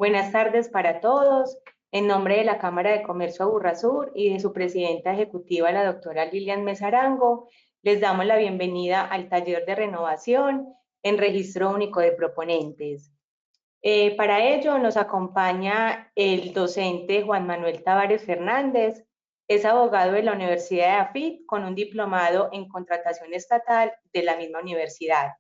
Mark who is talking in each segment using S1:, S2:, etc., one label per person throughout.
S1: Buenas tardes para todos. En nombre de la Cámara de Comercio Aburrasur y de su presidenta ejecutiva, la doctora Lilian Mesarango, les damos la bienvenida al taller de renovación en registro único de proponentes. Para ello nos acompaña el docente Juan Manuel Tavares Fernández. Es abogado de la Universidad de AFIT con un diplomado en contratación estatal de la misma universidad.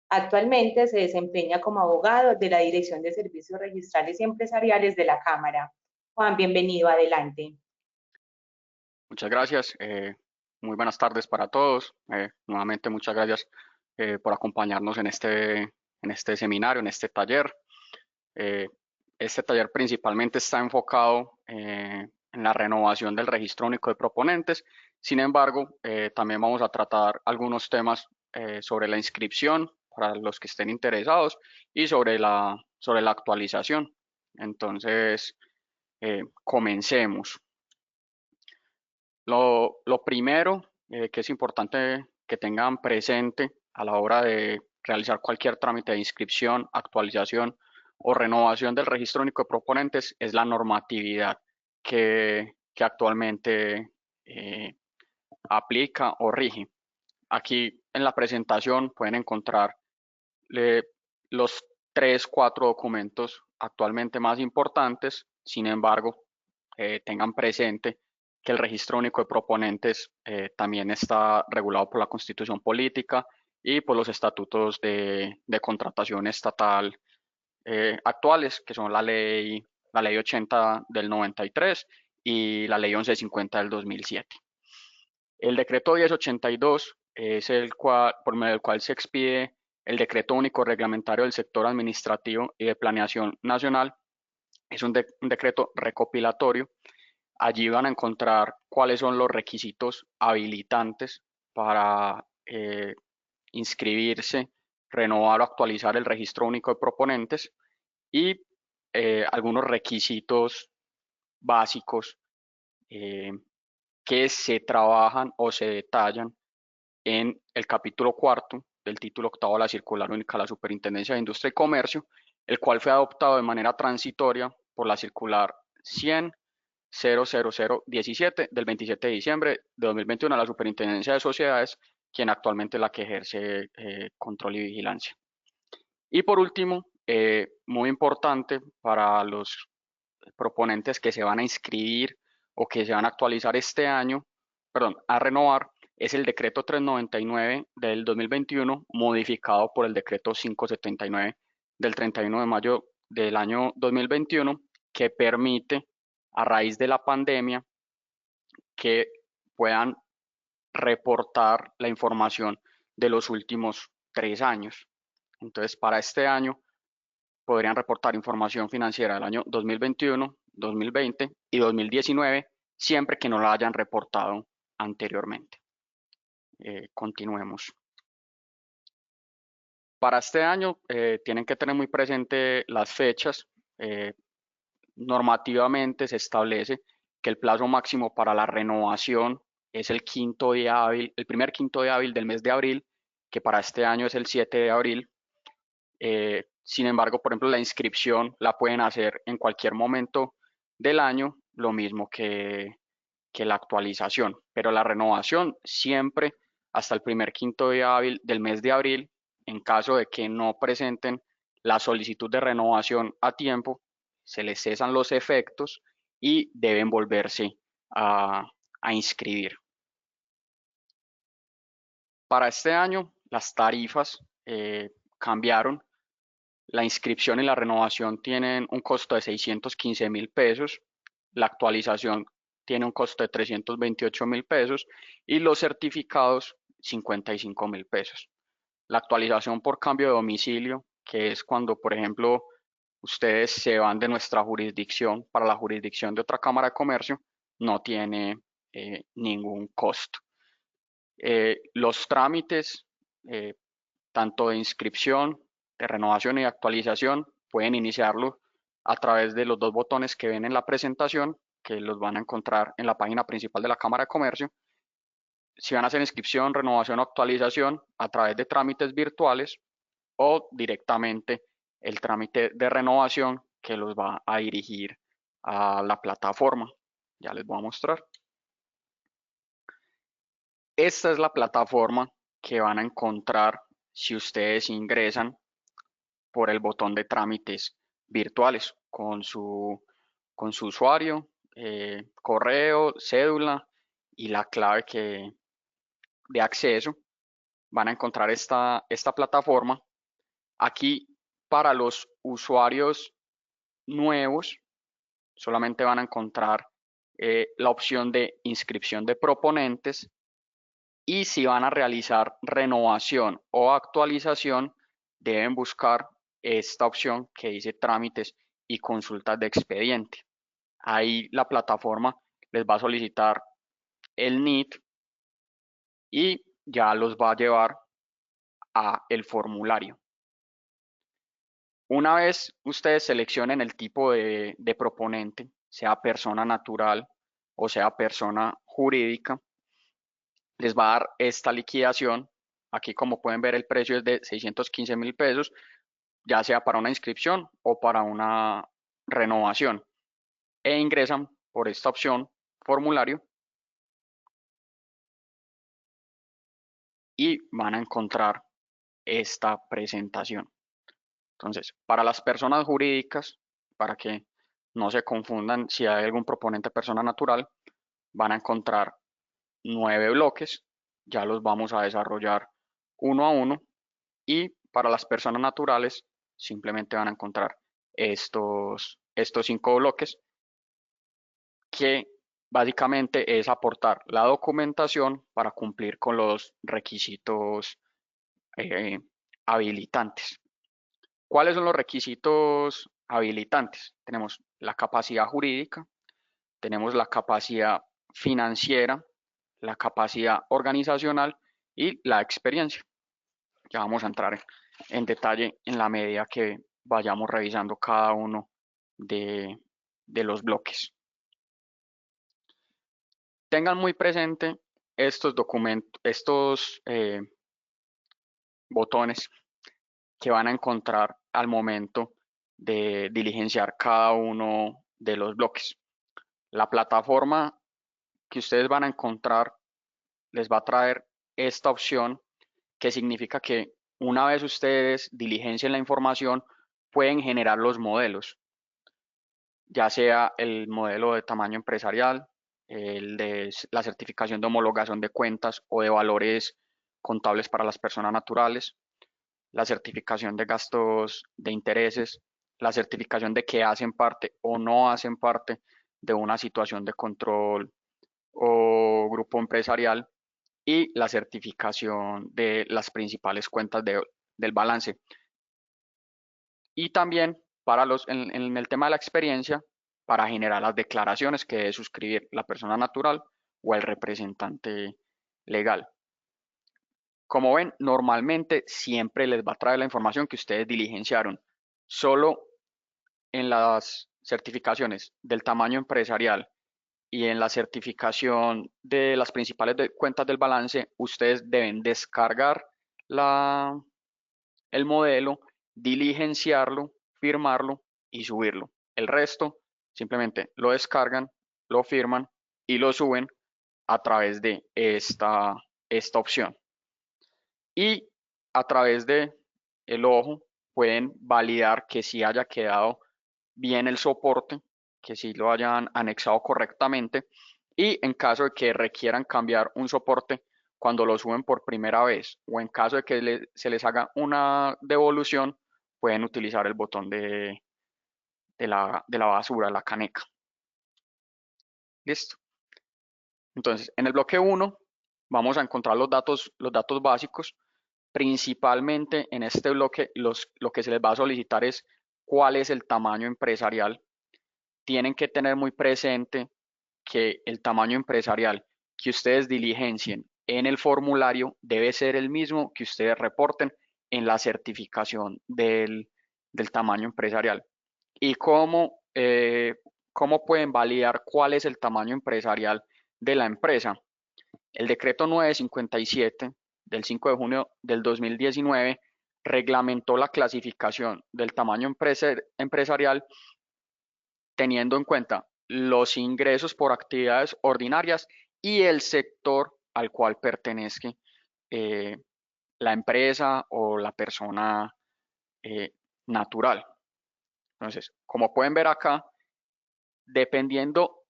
S1: Actualmente se desempeña como abogado de la Dirección de Servicios Registrales y Empresariales de la Cámara. Juan, bienvenido, adelante.
S2: Muchas gracias. Muy buenas tardes para todos. Nuevamente muchas gracias por acompañarnos en este seminario, en este taller. Este taller principalmente está enfocado en la renovación del registro único de proponentes. Sin embargo, también vamos a tratar algunos temas sobre la inscripción para los que estén interesados y sobre la actualización. Entonces, comencemos. Lo primero que es importante que tengan presente a la hora de realizar cualquier trámite de inscripción, actualización o renovación del registro único de proponentes es la normatividad que actualmente aplica o rige. Aquí en la presentación pueden encontrar los 3-4 documentos actualmente más importantes. Sin embargo, tengan presente que el registro único de proponentes también está regulado por la Constitución Política y por los estatutos de contratación estatal actuales, que son la ley 80 del 93 y la ley 1150 del 2007. El decreto 1082 es por medio del cual se expide el decreto único reglamentario del sector administrativo y de planeación nacional. Es un decreto recopilatorio. Allí van a encontrar cuáles son los requisitos habilitantes para inscribirse, renovar o actualizar el registro único de proponentes y algunos requisitos básicos que se trabajan o se detallan en el capítulo cuarto del título octavo de la Circular Única de la Superintendencia de Industria y Comercio, el cual fue adoptado de manera transitoria por la Circular 100.00017 del 27 de diciembre de 2021 a la Superintendencia de Sociedades, quien actualmente es la que ejerce control y vigilancia. Y por último, muy importante para los proponentes que se van a inscribir o que se van a actualizar este año, perdón, a renovar, es el decreto 399 del 2021 modificado por el decreto 579 del 31 de mayo del año 2021, que permite, a raíz de la pandemia, que puedan reportar la información de los últimos 3 años. Entonces, para este año podrían reportar información financiera del año 2021, 2020 y 2019, siempre que no la hayan reportado anteriormente. Continuemos. Para este año tienen que tener muy presente las fechas. Normativamente se establece que el plazo máximo para la renovación es el primer quinto día hábil del mes de abril, que para este año es el 7 de abril. Sin embargo, por ejemplo, la inscripción la pueden hacer en cualquier momento del año, lo mismo que la actualización, pero la renovación siempre hasta el primer quinto día hábil del mes de abril. En caso de que no presenten la solicitud de renovación a tiempo, se les cesan los efectos y deben volverse a inscribir. Para este año, las tarifas cambiaron. La inscripción y la renovación tienen un costo de 615.000 pesos, la actualización tiene un costo de 328.000 pesos y los certificados 55.000 pesos. La actualización por cambio de domicilio, que es cuando, por ejemplo, ustedes se van de nuestra jurisdicción para la jurisdicción de otra Cámara de Comercio, no tiene ningún costo. Los trámites, tanto de inscripción, de renovación y de actualización, pueden iniciarlo a través de los dos botones que ven en la presentación, que los van a encontrar en la página principal de la Cámara de Comercio. Si van a hacer inscripción, renovación o actualización a través de trámites virtuales o directamente el trámite de renovación, que los va a dirigir a la plataforma. Ya les voy a mostrar. Esta es la plataforma que van a encontrar si ustedes ingresan por el botón de trámites virtuales con su usuario, correo, cédula y la clave de acceso. Van a encontrar esta plataforma. Aquí, para los usuarios nuevos, solamente van a encontrar la opción de inscripción de proponentes, y si van a realizar renovación o actualización, deben buscar esta opción que dice trámites y consultas de expediente. Ahí la plataforma les va a solicitar el NIT y ya los va a llevar a el formulario. Una vez ustedes seleccionen el tipo de proponente, sea persona natural o sea persona jurídica, les va a dar esta liquidación. Aquí, como pueden ver, el precio es de 615.000 pesos, ya sea para una inscripción o para una renovación. E ingresan por esta opción, formulario, y van a encontrar esta presentación. Entonces, para las personas jurídicas, para que no se confundan si hay algún proponente persona natural, van a encontrar 9 bloques, ya los vamos a desarrollar uno a uno, y para las personas naturales simplemente van a encontrar estos 5 bloques, que básicamente es aportar la documentación para cumplir con los requisitos eh, habilitantes. ¿Cuáles son los requisitos habilitantes? Tenemos la capacidad jurídica, tenemos la capacidad financiera, la capacidad organizacional y la experiencia. Ya vamos a entrar en detalle en la medida que vayamos revisando cada uno de los bloques. Tengan muy presente estos documentos, estos botones que van a encontrar al momento de diligenciar cada uno de los bloques. La plataforma que ustedes van a encontrar les va a traer esta opción, que significa que una vez ustedes diligencien la información, pueden generar los modelos, ya sea el modelo de tamaño empresarial, el de la certificación de homologación de cuentas o de valores contables para las personas naturales, la certificación de gastos de intereses, la certificación de que hacen parte o no hacen parte de una situación de control o grupo empresarial, y la certificación de las principales cuentas del balance. Y también para en el tema de la experiencia, para generar las declaraciones que debe suscribir la persona natural o el representante legal. Como ven, normalmente siempre les va a traer la información que ustedes diligenciaron. Solo en las certificaciones del tamaño empresarial y en la certificación de las principales cuentas del balance, ustedes deben descargar el modelo, diligenciarlo, firmarlo y subirlo. El resto simplemente lo descargan, lo firman y lo suben a través de esta opción. Y a través de el ojo pueden validar que sí haya quedado bien el soporte, que sí lo hayan anexado correctamente, y en caso de que requieran cambiar un soporte cuando lo suben por primera vez, o en caso de que se les haga una devolución, pueden utilizar el botón de la basura, la caneca. Listo. Entonces, en el bloque 1 vamos a encontrar los datos básicos. Principalmente en este bloque lo que se les va a solicitar es cuál es el tamaño empresarial. Tienen que tener muy presente que el tamaño empresarial que ustedes diligencien en el formulario debe ser el mismo que ustedes reporten en la certificación del tamaño empresarial. ¿Y cómo pueden validar cuál es el tamaño empresarial de la empresa? El decreto 957 del 5 de junio del 2019 reglamentó la clasificación del tamaño empresarial teniendo en cuenta los ingresos por actividades ordinarias y el sector al cual pertenezca la empresa o la persona natural. Entonces, como pueden ver acá, dependiendo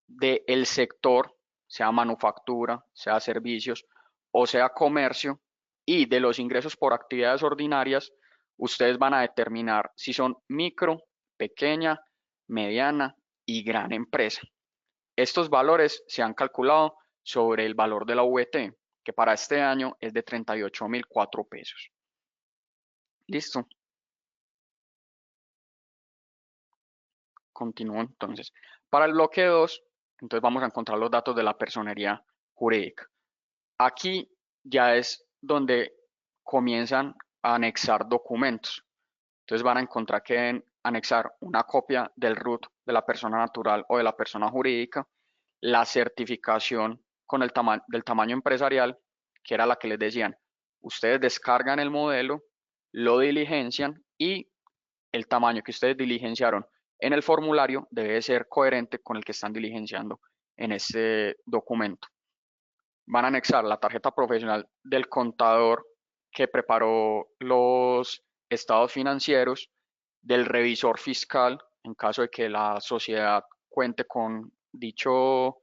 S2: del sector, sea manufactura, sea servicios o sea comercio, y de los ingresos por actividades ordinarias, ustedes van a determinar si son micro, pequeña, mediana y gran empresa. Estos valores se han calculado sobre el valor de la VT, que para este año es de 38.004 pesos. Listo. Continúo entonces. Para el bloque 2, entonces vamos a encontrar los datos de la personería jurídica. Aquí ya es donde comienzan a anexar documentos. Entonces van a encontrar que deben anexar una copia del RUT de la persona natural o de la persona jurídica, la certificación con el del tamaño empresarial, que era la que les decían. Ustedes descargan el modelo, lo diligencian y el tamaño que ustedes diligenciaron en el formulario debe ser coherente con el que están diligenciando en este documento. Van a anexar la tarjeta profesional del contador que preparó los estados financieros, del revisor fiscal, en caso de que la sociedad cuente con dicho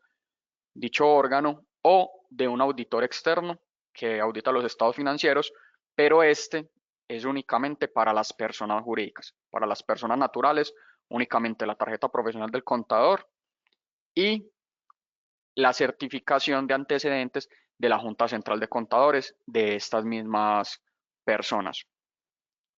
S2: órgano, o de un auditor externo que audita los estados financieros, pero este es únicamente para las personas jurídicas. Para las personas naturales, únicamente la tarjeta profesional del contador y la certificación de antecedentes de la Junta Central de Contadores de estas mismas personas.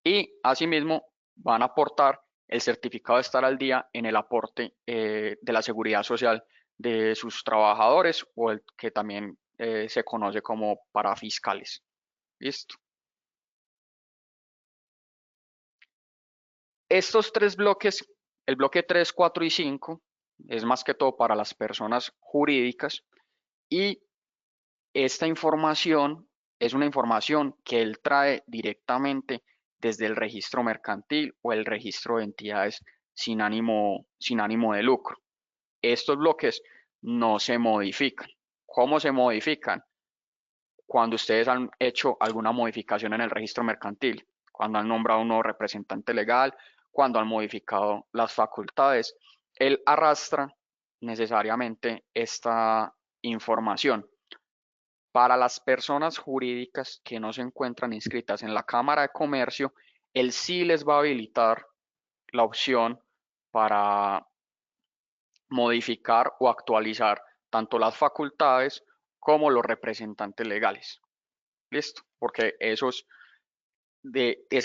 S2: Y asimismo van a aportar el certificado de estar al día en el aporte de la seguridad social de sus trabajadores, o el que también se conoce como parafiscales. Listo. Estos tres bloques, el bloque 3, 4 y 5, es más que todo para las personas jurídicas, y esta información es una información que él trae directamente desde el registro mercantil o el registro de entidades sin ánimo de lucro. Estos bloques no se modifican. ¿Cómo se modifican? Cuando ustedes han hecho alguna modificación en el registro mercantil, cuando han nombrado un nuevo representante legal, cuando han modificado las facultades, él arrastra necesariamente esta información. Para las personas jurídicas que no se encuentran inscritas en la Cámara de Comercio, él sí les va a habilitar la opción para modificar o actualizar tanto las facultades como los representantes legales. ¿Listo? Porque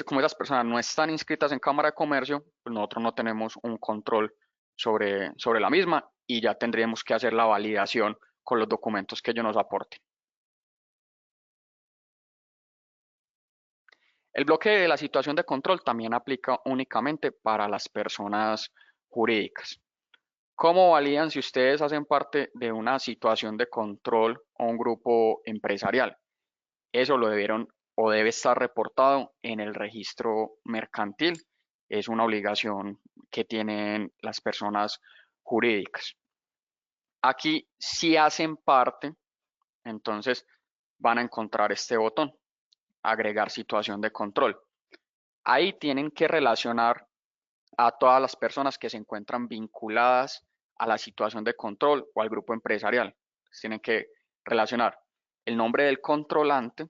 S2: como esas personas no están inscritas en Cámara de Comercio, pues nosotros no tenemos un control sobre la misma, y ya tendríamos que hacer la validación con los documentos que ellos nos aporten. El bloque de la situación de control también aplica únicamente para las personas jurídicas. ¿Cómo validan si ustedes hacen parte de una situación de control o un grupo empresarial? Eso lo debieron o debe estar reportado en el registro mercantil. Es una obligación que tienen las personas jurídicas. Aquí, si hacen parte, entonces van a encontrar este botón, agregar situación de control. Ahí tienen que relacionar a todas las personas que se encuentran vinculadas a la situación de control o al grupo empresarial. Tienen que relacionar el nombre del controlante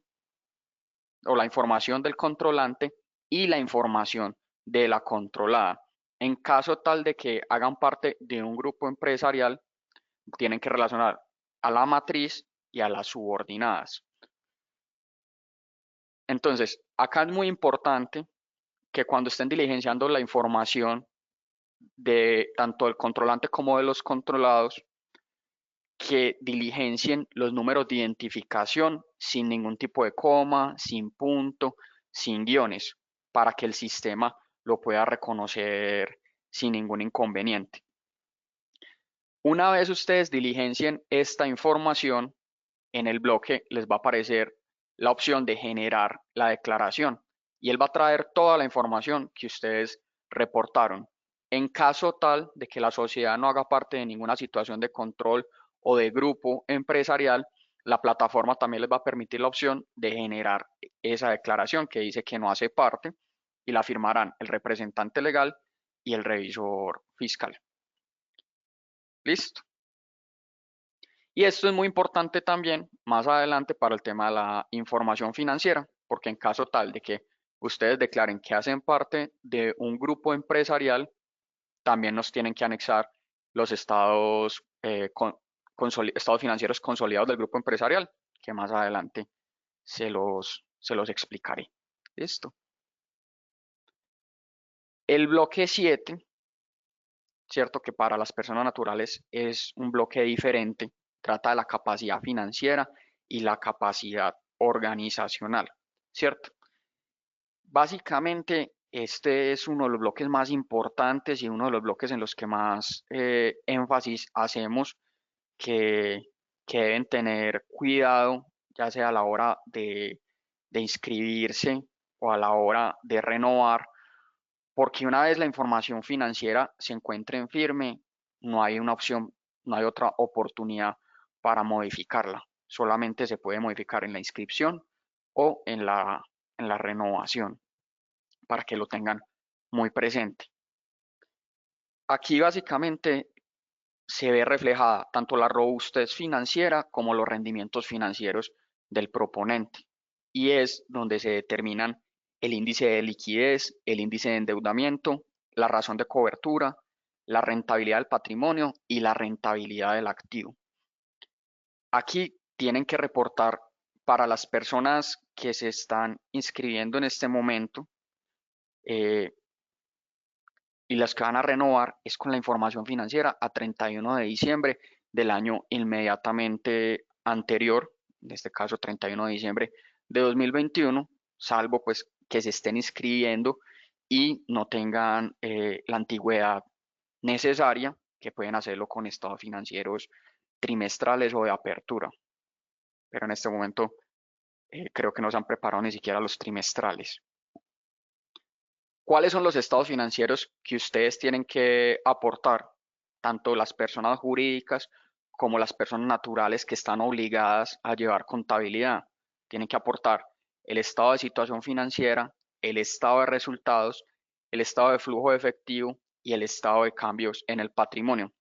S2: o la información del controlante y la información de la controlada. En caso tal de que hagan parte de un grupo empresarial, tienen que relacionar a la matriz y a las subordinadas. Entonces, acá es muy importante que cuando estén diligenciando la información de tanto del controlante como de los controlados, que diligencien los números de identificación sin ningún tipo de coma, sin punto, sin guiones, para que el sistema lo pueda reconocer sin ningún inconveniente. Una vez ustedes diligencien esta información, en el bloque les va a aparecer la opción de generar la declaración, y él va a traer toda la información que ustedes reportaron. En caso tal de que la sociedad no haga parte de ninguna situación de control o de grupo empresarial, la plataforma también les va a permitir la opción de generar esa declaración que dice que no hace parte y la firmarán el representante legal y el revisor fiscal. ¿Listo? Y esto es muy importante también más adelante para el tema de la información financiera, porque en caso tal de que ustedes declaren que hacen parte de un grupo empresarial, también nos tienen que anexar los estados, estados financieros consolidados del grupo empresarial, que más adelante se los explicaré. Listo. El bloque 7, cierto que para las personas naturales es un bloque diferente, trata de la capacidad financiera y la capacidad organizacional, ¿cierto? Básicamente, este es uno de los bloques más importantes y uno de los bloques en los que más énfasis hacemos que, que deben tener cuidado, ya sea a la hora de inscribirse o a la hora de renovar, porque una vez la información financiera se encuentre en firme, no hay una opción, no hay otra oportunidad para modificarla. Solamente se puede modificar en la inscripción o en la renovación, para que lo tengan muy presente. Aquí básicamente se ve reflejada tanto la robustez financiera como los rendimientos financieros del proponente. Y es donde se determinan el índice de liquidez, el índice de endeudamiento, la razón de cobertura, la rentabilidad del patrimonio y la rentabilidad del activo. Aquí tienen que reportar para las personas que se están inscribiendo en este momento y las que van a renovar es con la información financiera a 31 de diciembre del año inmediatamente anterior, en este caso 31 de diciembre de 2021, salvo pues que se estén inscribiendo y no tengan la antigüedad necesaria, que pueden hacerlo con estados financieros trimestrales o de apertura. Pero en este momento creo que no se han preparado ni siquiera los trimestrales. ¿Cuáles son los estados financieros que ustedes tienen que aportar? Tanto las personas jurídicas como las personas naturales que están obligadas a llevar contabilidad. Tienen que aportar el estado de situación financiera, el estado de resultados, el estado de flujo de efectivo y el estado de cambios en el patrimonio.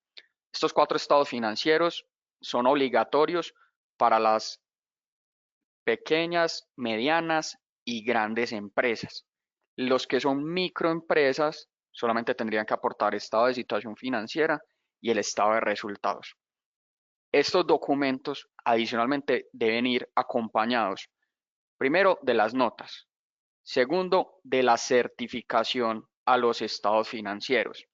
S2: Estos 4 estados financieros son obligatorios para las pequeñas, medianas y grandes empresas. Los que son microempresas solamente tendrían que aportar estado de situación financiera y el estado de resultados. Estos documentos adicionalmente deben ir acompañados, primero, de las notas, segundo, de la certificación a los estados financieros.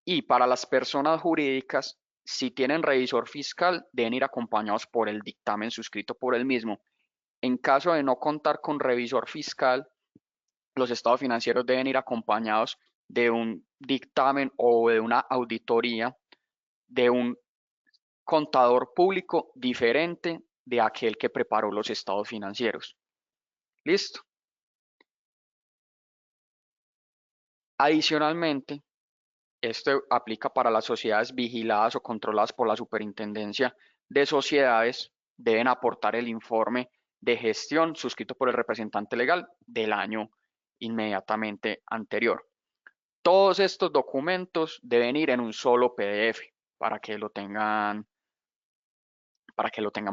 S2: Y para las personas jurídicas, si tienen revisor fiscal, deben ir acompañados por el dictamen suscrito por el mismo. En caso de no contar con revisor fiscal, los estados financieros deben ir acompañados de un dictamen o de una auditoría de un contador público diferente de aquel que preparó los estados financieros. ¿Listo? Adicionalmente, esto aplica para las sociedades vigiladas o controladas por la Superintendencia de Sociedades. Deben aportar el informe de gestión suscrito por el representante legal del año inmediatamente anterior. Todos estos documentos deben ir en un solo PDF para que lo tengan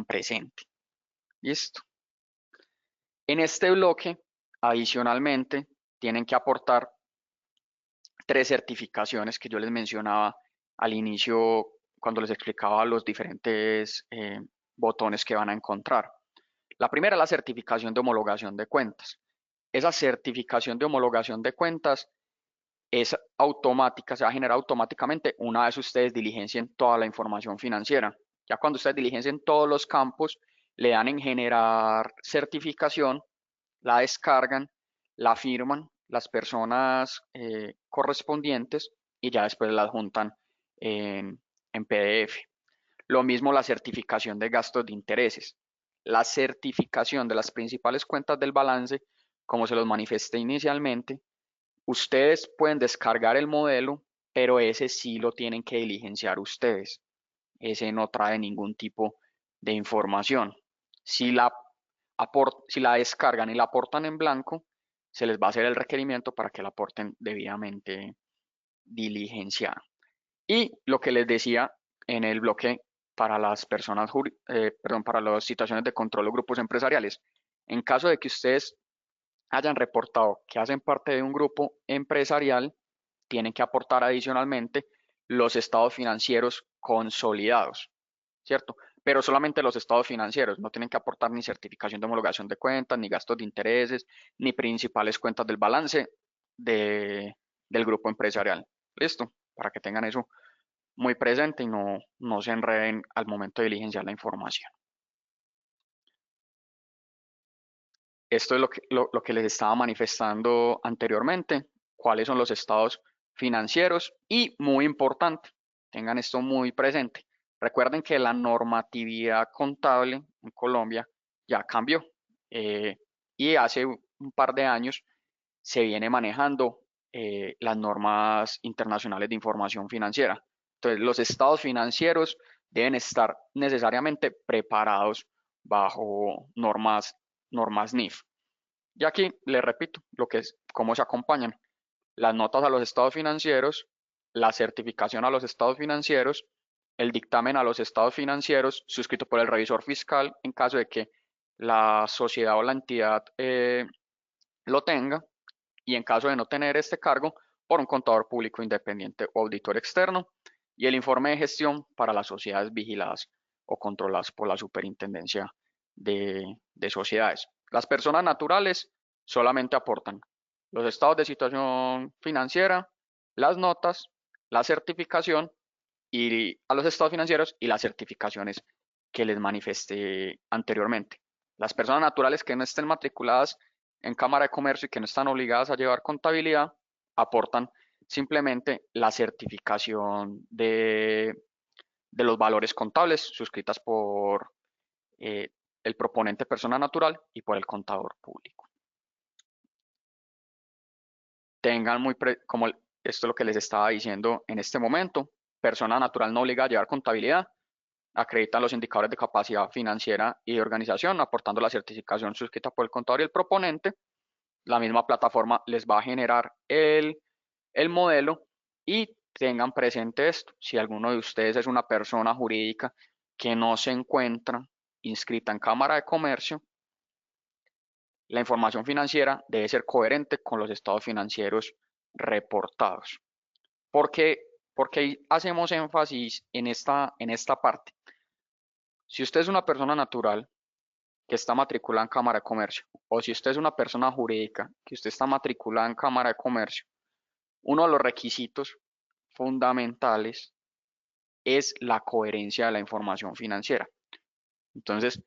S2: presente. Listo. En este bloque, adicionalmente, tienen que aportar 3 certificaciones que yo les mencionaba al inicio cuando les explicaba los diferentes botones que van a encontrar. La primera es la certificación de homologación de cuentas. Esa certificación de homologación de cuentas es automática, se va a generar automáticamente una vez ustedes diligencien toda la información financiera. Ya cuando ustedes diligencien todos los campos, le dan en generar certificación, la descargan, la firman las personas correspondientes y ya después la adjuntan en PDF. Lo mismo la certificación de gastos de intereses. La certificación de las principales cuentas del balance, como se los manifesté inicialmente, ustedes pueden descargar el modelo pero ese sí lo tienen que diligenciar ustedes. Ese no trae ningún tipo de información. Si la descargan y la aportan en blanco, se les va a hacer el requerimiento para que la aporten debidamente diligenciada. Y lo que les decía en el bloque para las personas, para las situaciones de control o grupos empresariales, en caso de que ustedes hayan reportado que hacen parte de un grupo empresarial, tienen que aportar adicionalmente los estados financieros consolidados, ¿cierto? Pero solamente los estados financieros, no tienen que aportar ni certificación de homologación de cuentas, ni gastos de intereses, ni principales cuentas del balance del grupo empresarial. ¿Listo? Para que tengan eso muy presente y no se enreden al momento de diligenciar la información. Esto es lo que les estaba manifestando anteriormente, cuáles son los estados financieros y muy importante, tengan esto muy presente. Recuerden que la normatividad contable en Colombia ya cambió y hace un par de años se viene manejando las normas internacionales de información financiera. Entonces, los estados financieros deben estar necesariamente preparados bajo normas NIF. Y aquí les repito lo que es, cómo se acompañan las notas a los estados financieros, la certificación a los estados financieros, el dictamen a los estados financieros suscrito por el revisor fiscal en caso de que la sociedad o la entidad lo tenga, y en caso de no tener este cargo, por un contador público independiente o auditor externo, y el informe de gestión para las sociedades vigiladas o controladas por la Superintendencia de Sociedades. Las personas naturales solamente aportan los estados de situación financiera, las notas, la certificación y a los estados financieros y las certificaciones que les manifesté anteriormente. Las personas naturales que no estén matriculadas en Cámara de Comercio y que no están obligadas a llevar contabilidad aportan simplemente la certificación de los valores contables suscritas por el proponente persona natural y por el contador público. Tengan como esto es lo que les estaba diciendo en este momento, persona natural no obliga a llevar contabilidad, acreditan los indicadores de capacidad financiera y de organización, aportando la certificación suscrita por el contador y el proponente. La misma plataforma les va a generar el modelo y tengan presente esto. Si alguno de ustedes es una persona jurídica que no se encuentra inscrita en Cámara de Comercio, la información financiera debe ser coherente con los estados financieros reportados. ¿Por qué hacemos énfasis en esta parte? Si usted es una persona natural que está matriculada en Cámara de Comercio, o si usted es una persona jurídica que usted está matriculada en Cámara de Comercio, uno de los requisitos fundamentales es la coherencia de la información financiera. Entonces,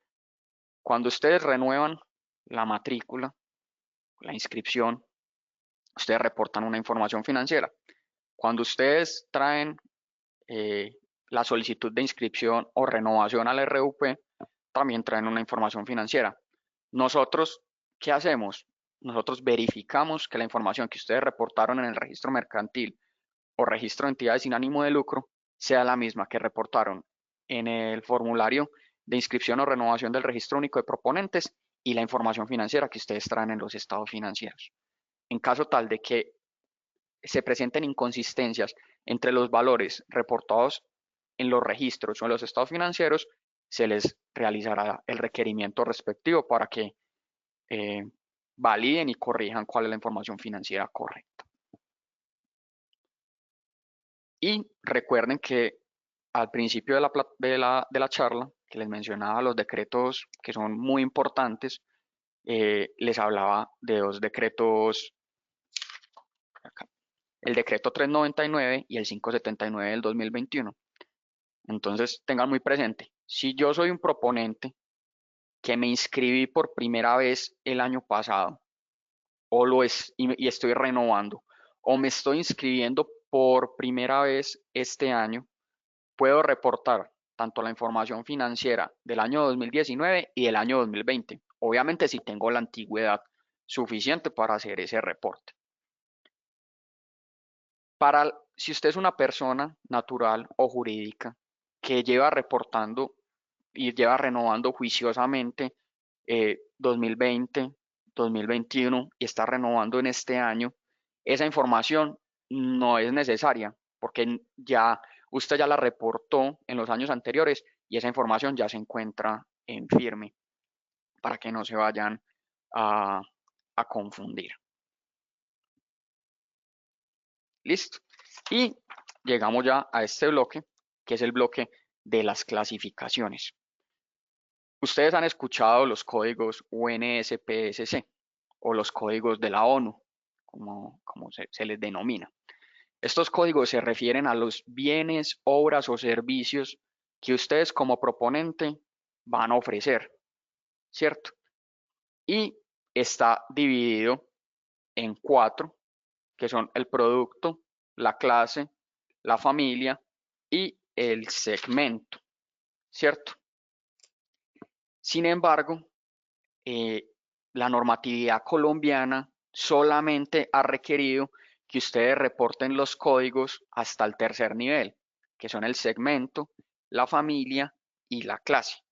S2: cuando ustedes renuevan la matrícula, la inscripción, ustedes reportan una información financiera. Cuando ustedes traen la solicitud de inscripción o renovación al RUP, también traen una información financiera. Nosotros, ¿qué hacemos? Nosotros verificamos que la información que ustedes reportaron en el registro mercantil o registro de entidades sin ánimo de lucro sea la misma que reportaron en el formulario de inscripción o renovación del registro único de proponentes y la información financiera que ustedes traen en los estados financieros. En caso tal de que se presenten inconsistencias entre los valores reportados en los registros o en los estados financieros, se les realizará el requerimiento respectivo para que validen y corrijan cuál es la información financiera correcta. Y recuerden que al principio de la charla, que les mencionaba los decretos que son muy importantes, les hablaba de dos decretos, acá, el decreto 399 y el 579 del 2021. Entonces, tengan muy presente, si yo soy un proponente que me inscribí por primera vez el año pasado y estoy renovando, o me estoy inscribiendo por primera vez este año, puedo reportar tanto la información financiera del año 2019 y del año 2020. Obviamente si tengo la antigüedad suficiente para hacer ese reporte. Para si usted es una persona natural o jurídica que lleva reportando y lleva renovando juiciosamente 2020, 2021 y está renovando en este año, esa información no es necesaria porque ya usted ya la reportó en los años anteriores y esa información ya se encuentra en firme para que no se vayan a confundir. Listo. Y llegamos ya a este bloque, que es el bloque de las clasificaciones. Ustedes han escuchado los códigos UNSPSC o los códigos de la ONU, como se les denomina. Estos códigos se refieren a los bienes, obras o servicios que ustedes como proponente van a ofrecer, ¿cierto? Y está dividido en 4, que son el producto, la clase, la familia y el segmento, ¿cierto? Sin embargo, la normatividad colombiana solamente ha requerido que ustedes reporten los códigos hasta el tercer nivel, que son el segmento, la familia y la clase.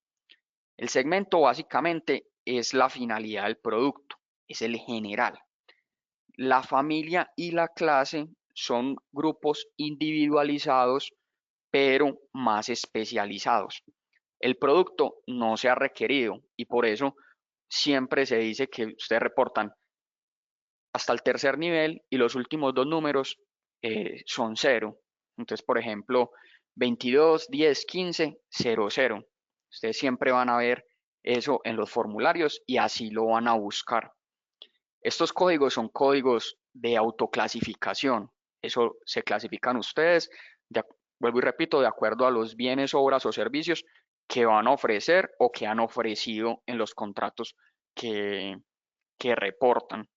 S2: El segmento básicamente es la finalidad del producto, es el general. La familia y la clase son grupos individualizados, pero más especializados. El producto no se ha requerido y por eso siempre se dice que ustedes reportan hasta el tercer nivel y los últimos 2 números son 0. Entonces, por ejemplo, 22, 10, 15, 0, 0. Ustedes siempre van a ver eso en los formularios y así lo van a buscar. Estos códigos son códigos de autoclasificación. Eso se clasifican ustedes, vuelvo y repito, de acuerdo a los bienes, obras o servicios que van a ofrecer o que han ofrecido en los contratos que reportan.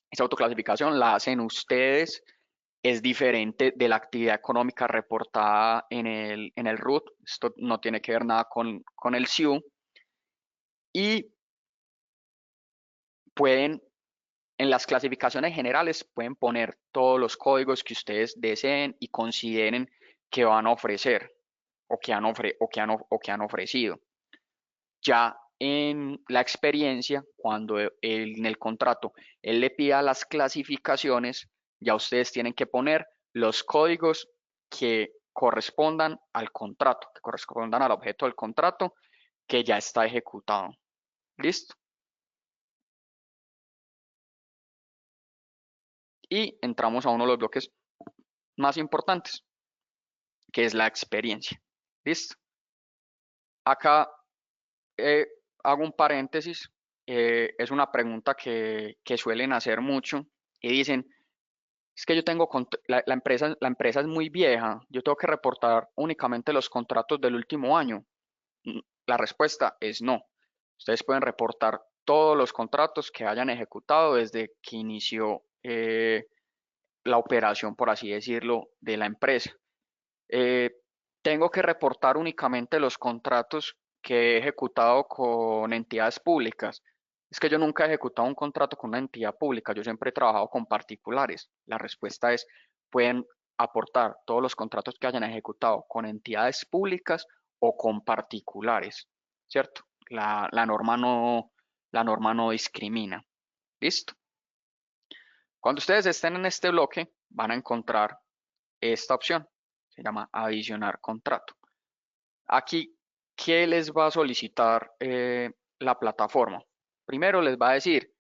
S2: Esa autoclasificación la hacen ustedes, es diferente de la actividad económica reportada en el RUT. Esto no tiene que ver nada con el SIU. Y pueden, en las clasificaciones generales, pueden poner todos los códigos que ustedes deseen y consideren que van a ofrecer o que han ofrecido. Ya en la experiencia, cuando en el contrato él le pida las clasificaciones, ya ustedes tienen que poner los códigos que correspondan al contrato, que correspondan al objeto del contrato que ya está ejecutado. ¿Listo? Y entramos a uno de los bloques más importantes, que es la experiencia. ¿Listo? Acá hago un paréntesis. Es una pregunta que suelen hacer mucho y dicen, es que yo tengo, la empresa es muy vieja, yo tengo que reportar únicamente los contratos del último año. La respuesta es no. Ustedes pueden reportar todos los contratos que hayan ejecutado desde que inició la operación, por así decirlo, de la empresa. Tengo que reportar únicamente los contratos que he ejecutado con entidades públicas. Es que yo nunca he ejecutado un contrato con una entidad pública, yo siempre he trabajado con particulares. La respuesta es, pueden aportar todos los contratos que hayan ejecutado con entidades públicas o con particulares, ¿cierto? La norma no discrimina. ¿Listo? Cuando ustedes estén en este bloque, van a encontrar esta opción. Se llama adicionar contrato. Aquí, ¿qué les va a solicitar la plataforma? Primero les va a decir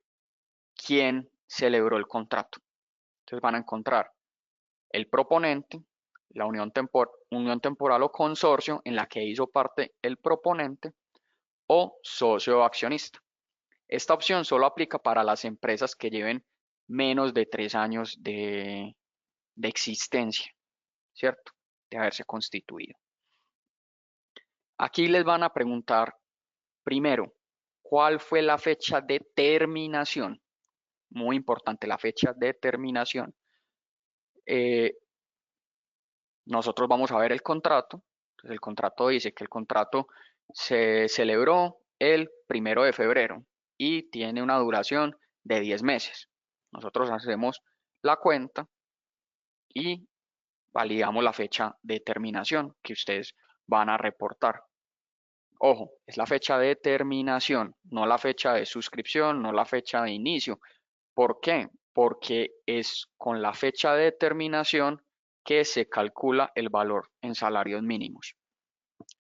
S2: quién celebró el contrato. Entonces van a encontrar el proponente, la unión temporal o consorcio en la que hizo parte el proponente o socio accionista. Esta opción solo aplica para las empresas que lleven menos de 3 años de existencia, ¿cierto? De haberse constituido. Aquí les van a preguntar primero, ¿cuál fue la fecha de terminación? Muy importante, la fecha de terminación. Nosotros vamos a ver el contrato. Entonces, el contrato dice que el contrato se celebró el 1 de febrero y tiene una duración de 10 meses. Nosotros hacemos la cuenta y validamos la fecha de terminación que ustedes van a reportar. Ojo, es la fecha de terminación, no la fecha de suscripción, no la fecha de inicio. ¿Por qué? Porque es con la fecha de terminación que se calcula el valor en salarios mínimos.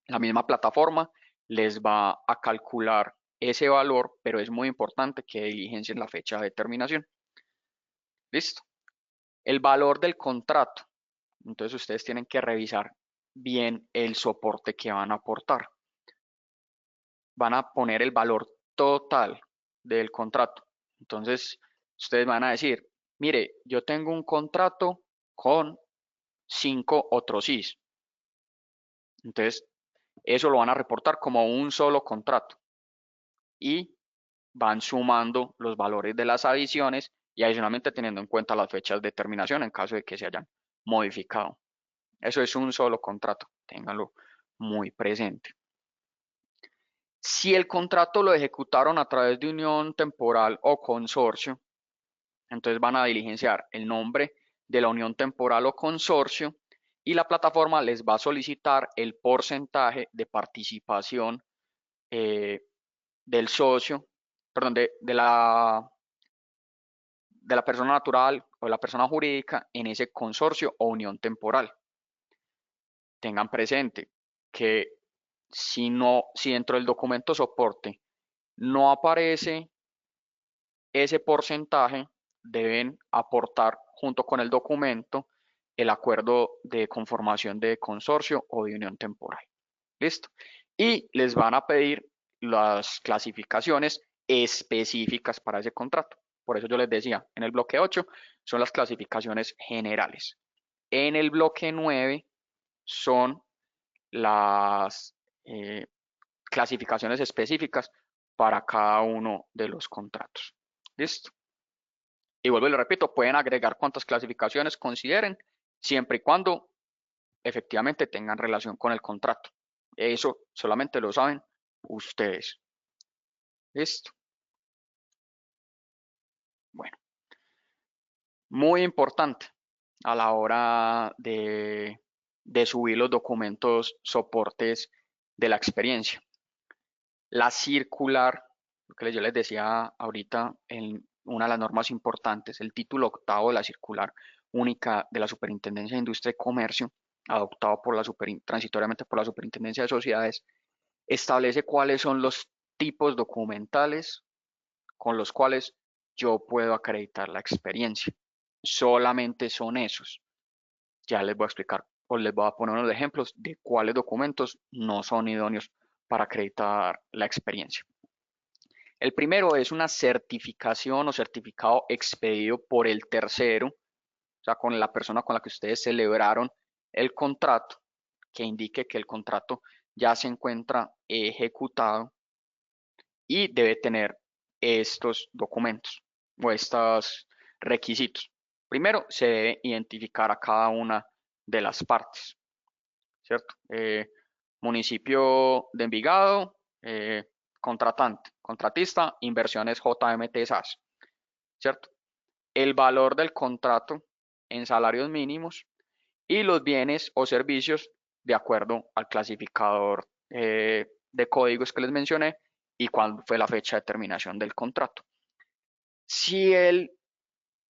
S2: La misma plataforma les va a calcular ese valor, pero es muy importante que diligencien la fecha de terminación. Listo. El valor del contrato. Entonces ustedes tienen que revisar bien el soporte que van a aportar. Van a poner el valor total del contrato. Entonces ustedes van a decir, mire, yo tengo un contrato con 5 otros SIS. Entonces eso lo van a reportar como un solo contrato. Y van sumando los valores de las adiciones y adicionalmente teniendo en cuenta las fechas de terminación en caso de que se hayan modificado. Eso es un solo contrato, ténganlo muy presente. Si el contrato lo ejecutaron a través de unión temporal o consorcio, entonces van a diligenciar el nombre de la unión temporal o consorcio y la plataforma les va a solicitar el porcentaje de participación del socio, perdón, de la persona natural o de la persona jurídica en ese consorcio o unión temporal. Tengan presente que si dentro del documento soporte no aparece ese porcentaje, deben aportar junto con el documento el acuerdo de conformación de consorcio o de unión temporal. ¿Listo? Y les van a pedir las clasificaciones específicas para ese contrato. Por eso yo les decía, en el bloque 8 son las clasificaciones generales. En el bloque 9 son las clasificaciones específicas para cada uno de los contratos. ¿Listo? Y vuelvo y le repito, pueden agregar cuantas clasificaciones consideren, siempre y cuando efectivamente tengan relación con el contrato. Eso solamente lo saben ustedes. ¿Listo? Bueno, muy importante a la hora de subir los documentos soportes de la experiencia. La circular, lo que yo les decía ahorita, en una de las normas importantes, el título octavo de la circular única de la Superintendencia de Industria y Comercio, adoptado transitoriamente por la Superintendencia de Sociedades, establece cuáles son los tipos documentales con los cuales yo puedo acreditar la experiencia. Solamente son esos. Ya les voy a explicar o les voy a poner unos ejemplos de cuáles documentos no son idóneos para acreditar la experiencia. El primero es una certificación o certificado expedido por el tercero, o sea, con la persona con la que ustedes celebraron el contrato, que indique que el contrato ya se encuentra ejecutado y debe tener estos documentos o estos requisitos. Primero, se debe identificar a cada una de las partes, ¿cierto? Municipio de Envigado, contratante, contratista, inversiones JMT SAS, ¿cierto? El valor del contrato en salarios mínimos y los bienes o servicios de acuerdo al clasificador de códigos que les mencioné y cuándo fue la fecha de terminación del contrato. Si el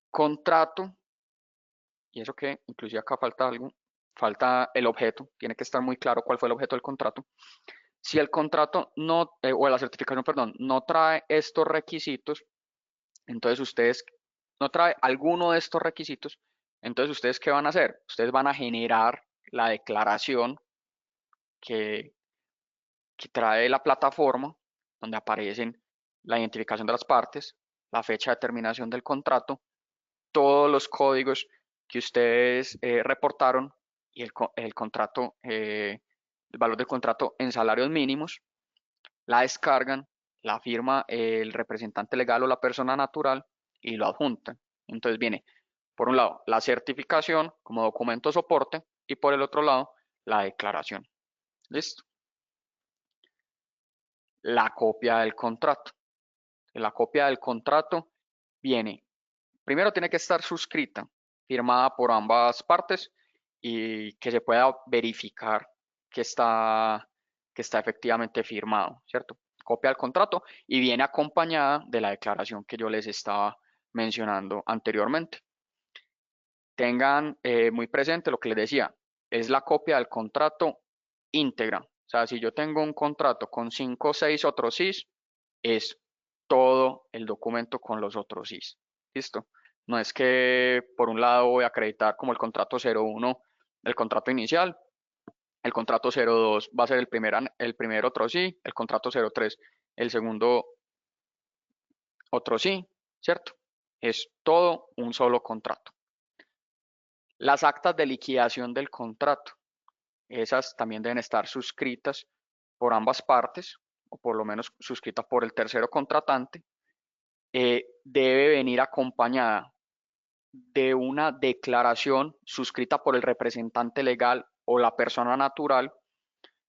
S2: contrato, y eso que inclusive acá falta algo, falta el objeto, tiene que estar muy claro cuál fue el objeto del contrato. Si el contrato no, o la certificación, perdón, no trae estos requisitos, entonces ustedes, no trae alguno de estos requisitos, entonces ustedes, ¿qué van a hacer? Ustedes van a generar la declaración que trae la plataforma, donde aparecen la identificación de las partes, la fecha de terminación del contrato, todos los códigos que ustedes reportaron y el contrato, el valor del contrato en salarios mínimos, la descargan, la firma el representante legal o la persona natural y lo adjuntan. Entonces viene, por un lado, la certificación como documento soporte y por el otro lado, la declaración. ¿Listo? La copia del contrato. La copia del contrato viene, primero tiene que estar suscrita, firmada por ambas partes y que se pueda verificar que está efectivamente firmado, ¿cierto? Copia del contrato y viene acompañada de la declaración que yo les estaba mencionando anteriormente. Tengan muy presente lo que les decía, es la copia del contrato íntegra. O sea, si yo tengo un contrato con 5 o 6 otros SIS, es todo el documento con los otros SIS. ¿Listo? No es que por un lado voy a acreditar como el contrato 01, el contrato inicial, el contrato 02 va a ser el primer otro sí, el contrato 03 el segundo otro sí, ¿cierto? Es todo un solo contrato. Las actas de liquidación del contrato, esas también deben estar suscritas por ambas partes, o por lo menos suscritas por el tercero contratante. Debe venir acompañada de una declaración suscrita por el representante legal o la persona natural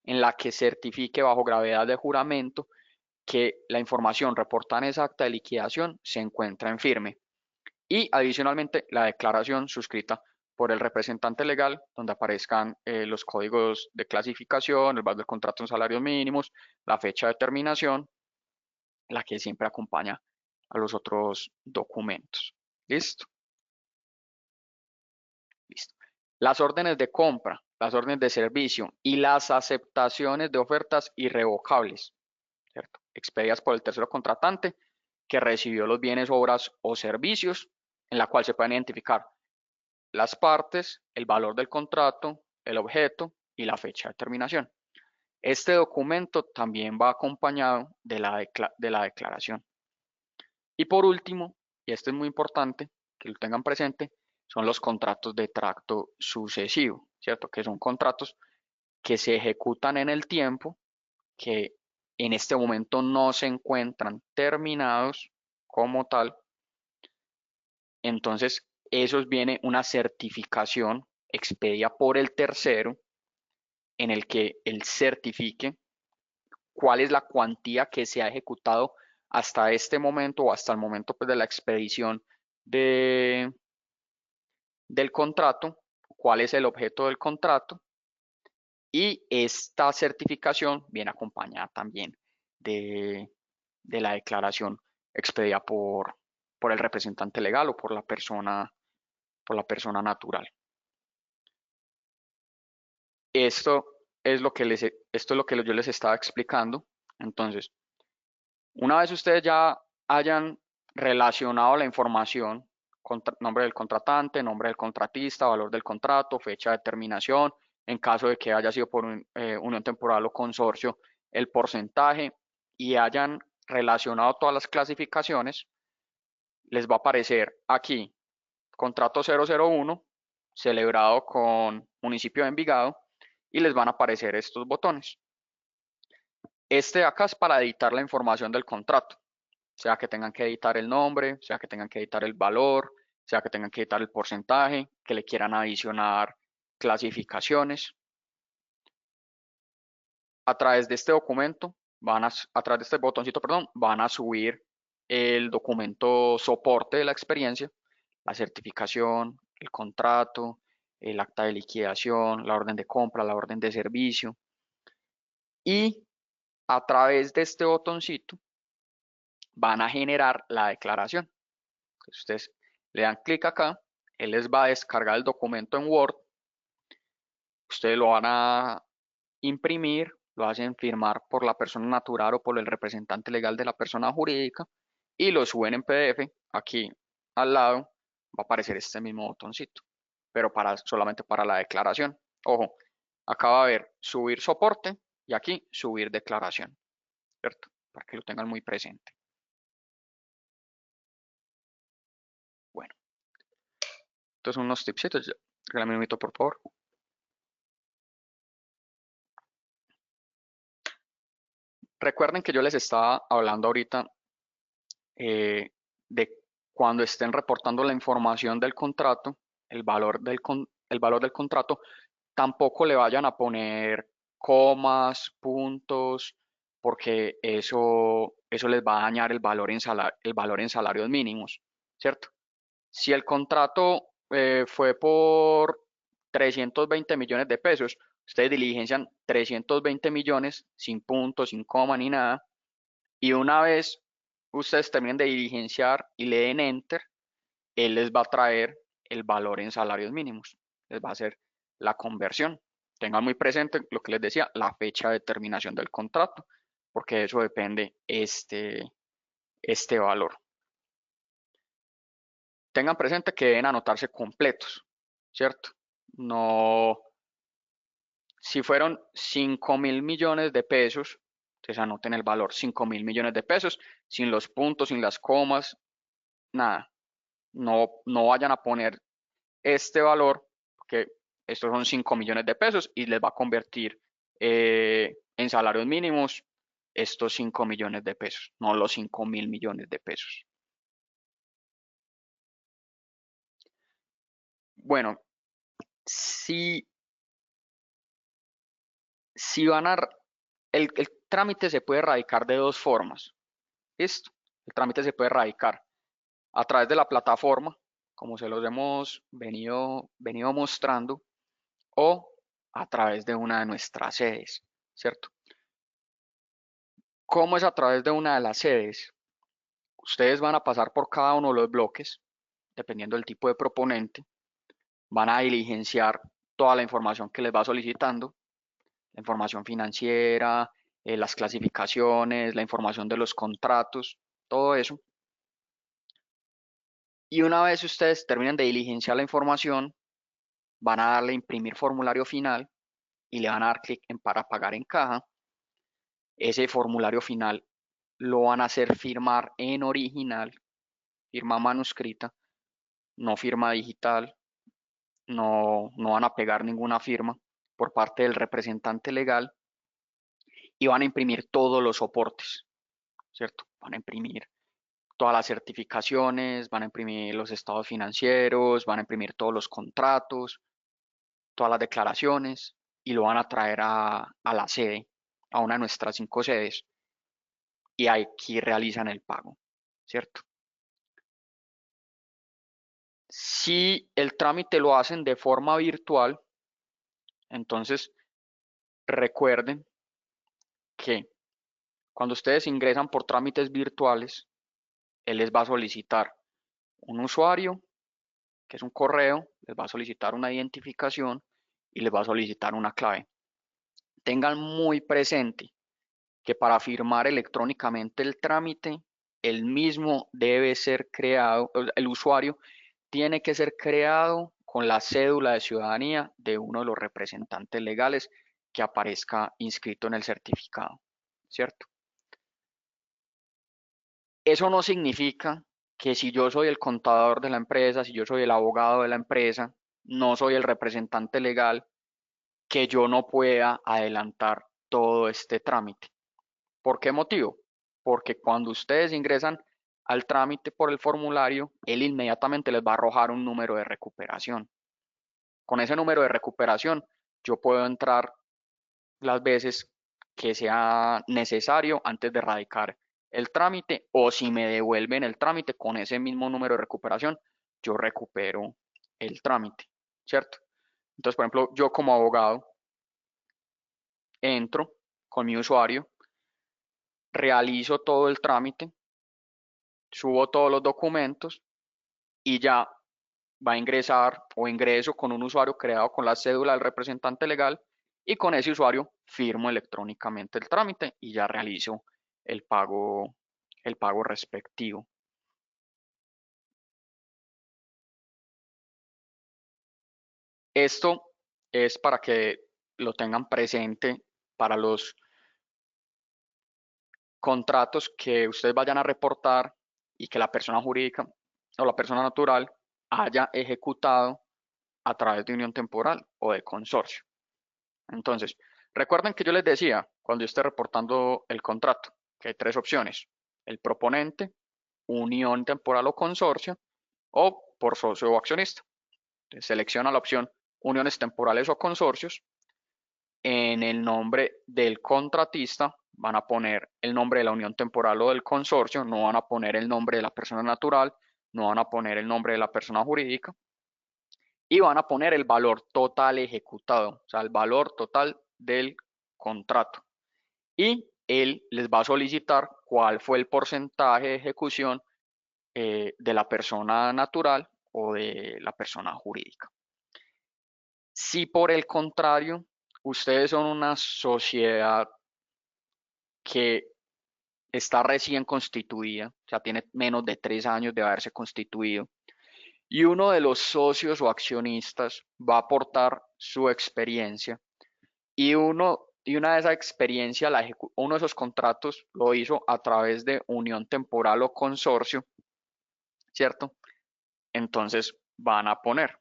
S2: en la que certifique bajo gravedad de juramento que la información reportada en esa acta de liquidación se encuentra en firme. Y adicionalmente la declaración suscrita por el representante legal, donde aparezcan los códigos de clasificación, el valor del contrato en salarios mínimos, la fecha de terminación, la que siempre acompaña a los otros documentos. ¿Listo? Listo. Las órdenes de compra, las órdenes de servicio y las aceptaciones de ofertas irrevocables, ¿cierto? Expedidas por el tercero contratante que recibió los bienes, obras o servicios, en la cual se pueden identificar las partes, el valor del contrato, el objeto y la fecha de terminación. Este documento también va acompañado de la declaración. Y por último, y esto es muy importante que lo tengan presente, son los contratos de tracto sucesivo, ¿cierto? Que son contratos que se ejecutan en el tiempo, que en este momento no se encuentran terminados como tal. Entonces, eso viene una certificación expedida por el tercero en el que él certifique cuál es la cuantía que se ha ejecutado hasta este momento o hasta el momento pues, de la expedición de, del contrato, cuál es el objeto del contrato, y esta certificación viene acompañada también de la declaración expedida por el representante legal o por la persona natural. Esto esto es lo que yo les estaba explicando. Entonces, una vez ustedes ya hayan relacionado la información, nombre del contratante, nombre del contratista, valor del contrato, fecha de terminación, en caso de que haya sido por unión temporal o consorcio, el porcentaje, y hayan relacionado todas las clasificaciones, les va a aparecer aquí contrato 001 celebrado con municipio de Envigado y les van a aparecer estos botones. Este de acá es para editar la información del contrato, sea que tengan que editar el nombre, sea que tengan que editar el valor, sea que tengan que editar el porcentaje, que le quieran adicionar clasificaciones. A través de este documento, a través de este botoncito, perdón, van a subir el documento soporte de la experiencia, la certificación, el contrato, el acta de liquidación, la orden de compra, la orden de servicio. Y a través de este botoncito van a generar la declaración. Entonces, ustedes le dan clic acá, él les va a descargar el documento en Word, ustedes lo van a imprimir, lo hacen firmar por la persona natural o por el representante legal de la persona jurídica y lo suben en PDF. Aquí al lado va a aparecer este mismo botoncito, pero solamente para la declaración. Ojo, acá va a haber subir soporte y aquí subir declaración, ¿cierto? Para que lo tengan muy presente. Bueno, entonces unos tipsitos, regálame un minuto por favor. Recuerden que yo les estaba hablando ahorita de cuando estén reportando la información del contrato, el valor del contrato, tampoco le vayan a poner comas, puntos, porque eso les va a dañar el valor en salarios mínimos, ¿cierto? Si el contrato fue por 320 millones de pesos. Ustedes diligencian 320 millones sin punto, sin coma ni nada. Y una vez ustedes terminen de diligenciar y le den enter, él les va a traer el valor en salarios mínimos. Les va a hacer la conversión. Tengan muy presente lo que les decía, la fecha de terminación del contrato, porque de eso depende este valor. Tengan presente que deben anotarse completos, ¿cierto? No, si fueron 5.000 millones de pesos, entonces anoten el valor 5.000 millones de pesos, sin los puntos, sin las comas, nada. No vayan a poner este valor, porque estos son 5 millones de pesos y les va a convertir en salarios mínimos estos 5 millones de pesos, no los 5.000 millones de pesos. Bueno, si van a... El trámite se puede radicar de dos formas. ¿Listo? El trámite se puede radicar a través de la plataforma, como se los hemos venido mostrando, o a través de una de nuestras sedes, ¿cierto? ¿Cómo es a través de una de las sedes? Ustedes van a pasar por cada uno de los bloques, dependiendo del tipo de proponente, van a diligenciar toda la información que les va solicitando, la información financiera, las clasificaciones, la información de los contratos, todo eso. Y una vez ustedes terminen de diligenciar la información, van a darle a imprimir formulario final y le van a dar clic en para pagar en caja. Ese formulario final lo van a hacer firmar en original, firma manuscrita, no firma digital, no van a pegar ninguna firma por parte del representante legal y van a imprimir todos los soportes, ¿cierto? Van a imprimir todas las certificaciones, van a imprimir los estados financieros, van a imprimir todos los contratos, todas las declaraciones y lo van a traer a la sede, a una de nuestras 5 sedes y aquí realizan el pago, ¿cierto? Si el trámite lo hacen de forma virtual, entonces recuerden que cuando ustedes ingresan por trámites virtuales, él les va a solicitar un usuario, que es un correo, les va a solicitar una identificación y les va a solicitar una clave. Tengan muy presente que para firmar electrónicamente el trámite, el mismo debe ser creado, el usuario tiene que ser creado con la cédula de ciudadanía de uno de los representantes legales que aparezca inscrito en el certificado, ¿cierto? Eso no significa que si yo soy el contador de la empresa, si yo soy el abogado de la empresa, no soy el representante legal, que yo no pueda adelantar todo este trámite. ¿Por qué motivo? Porque cuando ustedes ingresan al trámite por el formulario, él inmediatamente les va a arrojar un número de recuperación. Con ese número de recuperación, yo puedo entrar las veces que sea necesario antes de radicar el trámite, o si me devuelven el trámite con ese mismo número de recuperación, yo recupero el trámite, ¿cierto? Entonces, por ejemplo, yo como abogado entro con mi usuario, realizo todo el trámite, subo todos los documentos y ya va a ingresar o ingreso con un usuario creado con la cédula del representante legal y con ese usuario firmo electrónicamente el trámite y ya realizo el pago respectivo. Esto es para que lo tengan presente para los contratos que ustedes vayan a reportar y que la persona jurídica o la persona natural haya ejecutado a través de unión temporal o de consorcio. Entonces, recuerden que yo les decía, cuando yo esté reportando el contrato, que hay 3 opciones: el proponente, unión temporal o consorcio, o por socio o accionista. Entonces, selecciona la opción uniones temporales o consorcios. En el nombre del contratista van a poner el nombre de la unión temporal o del consorcio, no van a poner el nombre de la persona natural, no van a poner el nombre de la persona jurídica. y van a poner el valor total ejecutado, o sea, el valor total del contrato. Y él les va a solicitar cuál fue el porcentaje de ejecución de la persona natural o de la persona jurídica. Si por el contrario, ustedes son una sociedad que está recién constituida, o sea, tiene menos de 3 años de haberse constituido, y uno de los socios o accionistas va a aportar su experiencia y una de esas experiencias, uno de esos contratos lo hizo a través de unión temporal o consorcio, ¿cierto? Entonces van a poner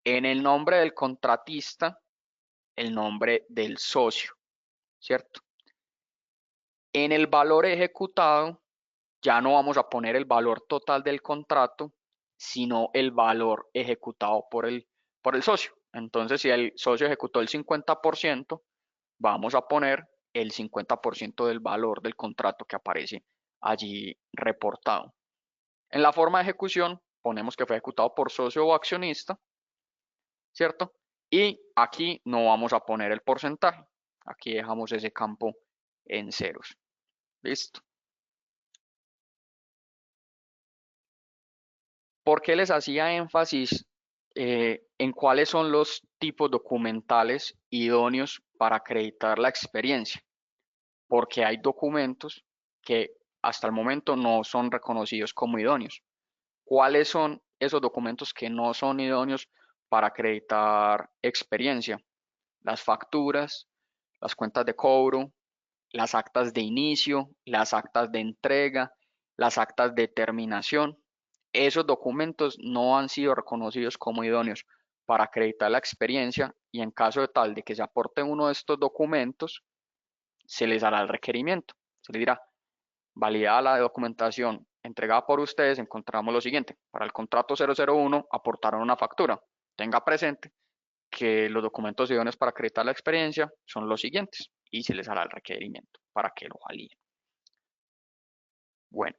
S2: en el nombre del contratista el nombre del socio, ¿cierto? En el valor ejecutado ya no vamos a poner el valor total del contrato, sino el valor ejecutado por el socio. Entonces, si el socio ejecutó el 50%, vamos a poner el 50% del valor del contrato que aparece allí reportado. En la forma de ejecución ponemos que fue ejecutado por socio o accionista, ¿cierto? Y aquí no vamos a poner el porcentaje. Aquí dejamos ese campo en ceros. ¿Listo? ¿Por qué les hacía énfasis en cuáles son los tipos documentales idóneos para acreditar la experiencia? Porque hay documentos que hasta el momento no son reconocidos como idóneos. ¿Cuáles son esos documentos que no son idóneos para acreditar experiencia? Las facturas, las cuentas de cobro, las actas de inicio, las actas de entrega, las actas de terminación. Esos documentos no han sido reconocidos como idóneos para acreditar la experiencia y en caso de tal de que se aporte uno de estos documentos, se les hará el requerimiento. Se les dirá, validada la documentación entregada por ustedes, encontramos lo siguiente. Para el contrato 001 aportaron una factura. Tenga presente que los documentos idóneos para acreditar la experiencia son los siguientes y se les hará el requerimiento para que lo validen. Bueno,